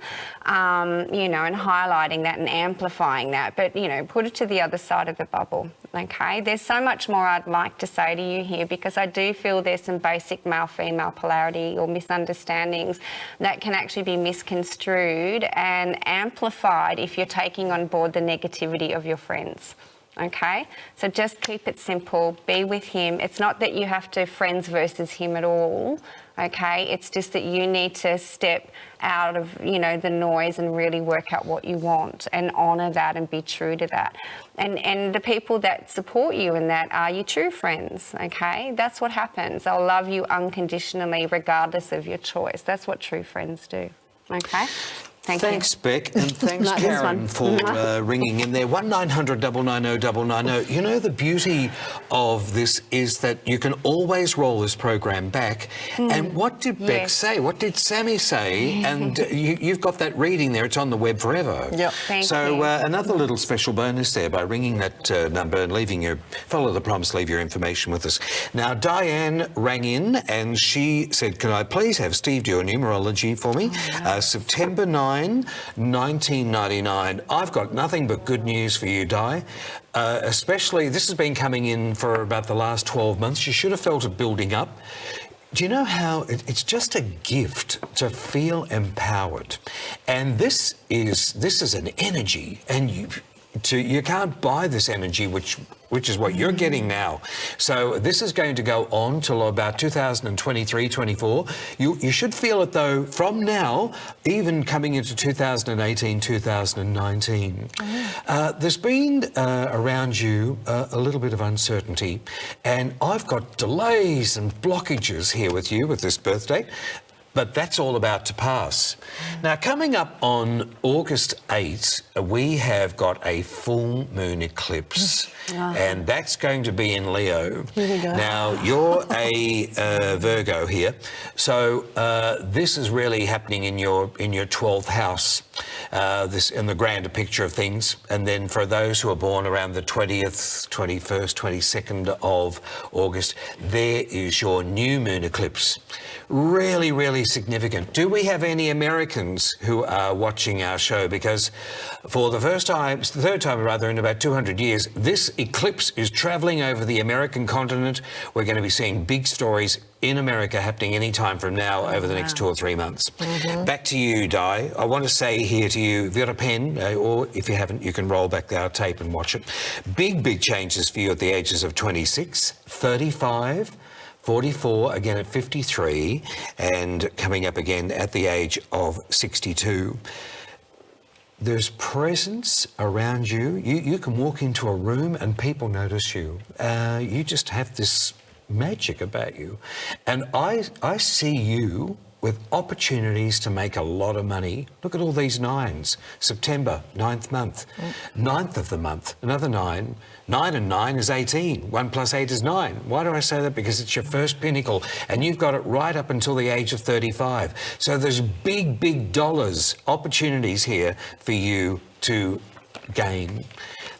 you know, and highlighting that and amplifying that, but, you know, put it to the other side of the bubble, okay? There's so much more I'd like to say to you here, because I do feel there's some basic male-female polarity or misunderstandings that can actually be misconstrued and amplified if you're taking on board the negativity of your friends. Okay, so just keep it simple, be with him. It's not that you have to friends versus him at all, okay? It's just that you need to step out of, you know, the noise and really work out what you want and honour that and be true to that. And the people that support you in that are your true friends, okay? That's what happens. They'll love you unconditionally regardless of your choice. That's what true friends do, okay? Thanks, Beck, and thanks, Karen, for ringing in there. 1900 990 990. You know, the beauty of this is that you can always roll this program back. And what did Beck say? What did Sammy say? And you've got that reading there. It's on the web forever. Yep. Thank you. Another little special bonus there by ringing that number and leaving follow the prompts, leave your information with us. Now, Diane rang in and she said, can I please have Steve do a numerology for me? September 9, 1999. I've got nothing but good news for you, Di. Especially, this has been coming in for about the last 12 months. You should have felt it building up. Do you know how it's just a gift to feel empowered? And this is an energy, and you can't buy this energy, which is what you're getting now. So this is going to go on till about 2023, 24. You should feel it, though, from now, even coming into 2018, 2019. There's been around you a little bit of uncertainty, and I've got delays and blockages here with you with this birthday. But that's all about to pass. Now, coming up on August 8, we have got a full moon eclipse, and that's going to be in Leo. Here we go. Now, you're a Virgo here, so this is really happening in your 12th house, this in the grander picture of things. And then for those who are born around the 20th, 21st, 22nd of August, there is your new moon eclipse. Really, really significant. Do we have any Americans who are watching our show? Because for the third time rather, in about 200 years, this eclipse is travelling over the American continent. We're going to be seeing big stories in America happening any time from now over the next 2 or 3 months. Back to you, Di. I want to say here to you, if you've got a pen, or if you haven't, you can roll back our tape and watch it. Big, big changes for you at the ages of 26, 35, 44, again at 53, and coming up again at the age of 62. There's presence around you. You can walk into a room and people notice you. You just have this magic about you. And I see you with opportunities to make a lot of money. Look at all these nines. September, 9th month. 9th of the month, another 9. 9 and 9 is 18. 1 plus 8 is 9. Why do I say that? Because it's your first pinnacle and you've got it right up until the age of 35. So there's big, big dollars, opportunities here for you to gain.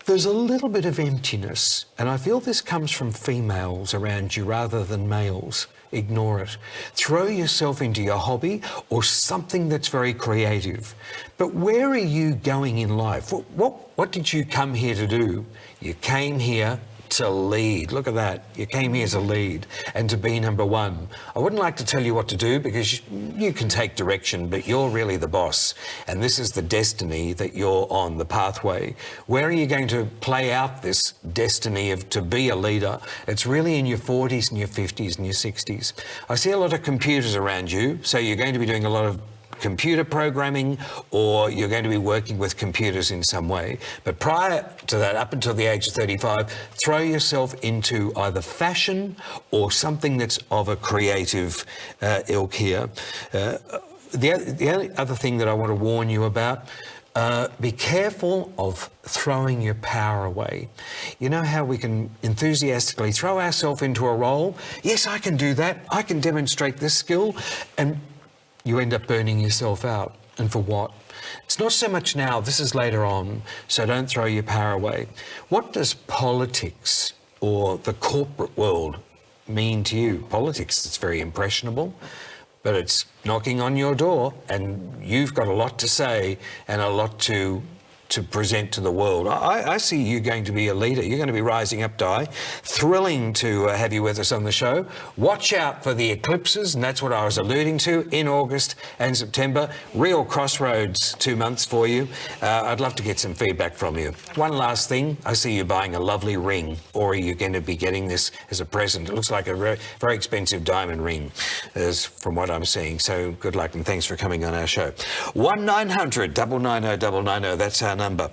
There's a little bit of emptiness, and I feel this comes from females around you rather than males. Ignore it. Throw yourself into your hobby or something that's very creative. But where are you going in life? What did you come here to do? You came here to lead. Look at that. You came here to lead and to be number one. I wouldn't like to tell you what to do because you can take direction, but you're really the boss. And this is the destiny that you're on, the pathway. Where are you going to play out this destiny of to be a leader? It's really in your 40s and your 50s and your 60s. I see a lot of computers around you, so you're going to be doing a lot of computer programming, or you're going to be working with computers in some way. But prior to that, up until the age of 35, throw yourself into either fashion or something that's of a creative ilk here. The only other thing that I want to warn you about, be careful of throwing your power away. You know how we can enthusiastically throw ourselves into a role? Yes, I can do that. I can demonstrate this skill. And you end up burning yourself out. And for what? It's not so much now, this is later on, so don't throw your power away. What does politics or the corporate world mean to you? Politics, it's very impressionable, but it's knocking on your door and you've got a lot to say and a lot to present to the world. I see you going to be a leader. You're going to be rising up, Di. Thrilling to have you with us on the show. Watch out for the eclipses, and that's what I was alluding to, in August and September. Real crossroads 2 months for you. I'd love to get some feedback from you. One last thing, I see you buying a lovely ring, or are you going to be getting this as a present? It looks like a very expensive diamond ring, as from what I'm seeing. So good luck and thanks for coming on our show. 1900 990 990, that's our number.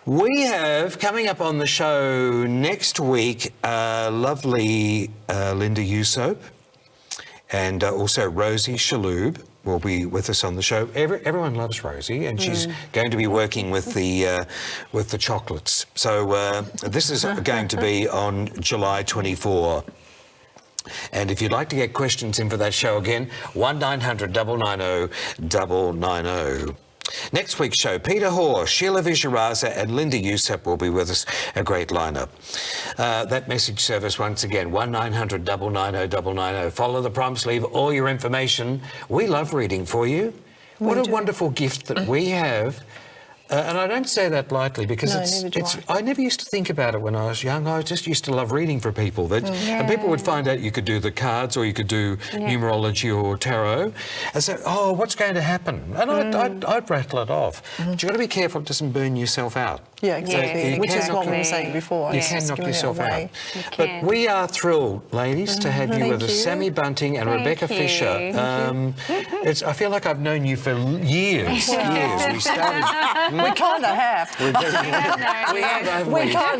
We have coming up on the show next week lovely Linda Usop and also Rosie Shaloub will be with us on the show. Everyone loves Rosie, and she's going to be working with the chocolates. So this is going to be on July 24. And if you'd like to get questions in for that show again, 1900 990 990. Next week's show, Peter Hoare, Sheila Vijayaraza and Linda Usop will be with us. A great lineup. That message service once again, 1900 990 990. Follow the prompts, leave all your information. We love reading for you. What a wonderful gift that we have. And I don't say that lightly because I never used to think about it when I was young. I just used to love reading for people. And people would find out you could do the cards or you could do numerology or tarot. And so, oh, what's going to happen? And I'd rattle it off. But you've got to be careful it doesn't burn yourself out. Yeah, exactly. Which is what we were saying before. You can knock yourself out. But we are thrilled, ladies, to have you with us. Sammy Bunting and Rebecca Fisher. I feel like I've known you for years. We started... We kind of have. We kind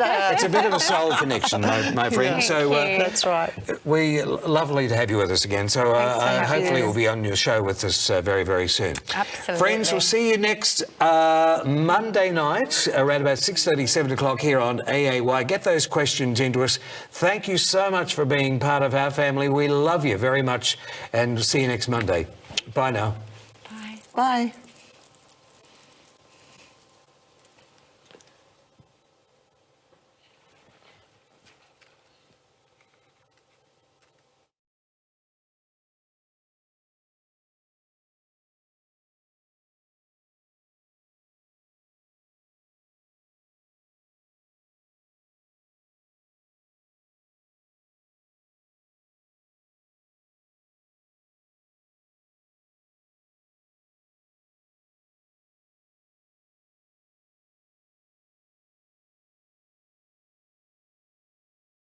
of have. It's a bit of a soul connection, my friend. So that's right. Lovely to have you with us again. So hopefully we'll be on your show with us very, very soon. Absolutely. Friends, we'll see you next Monday night around about 6:30, 7 o'clock here on AAY. Get those questions into us. Thank you so much for being part of our family. We love you very much and see you next Monday. Bye now. Bye. Bye.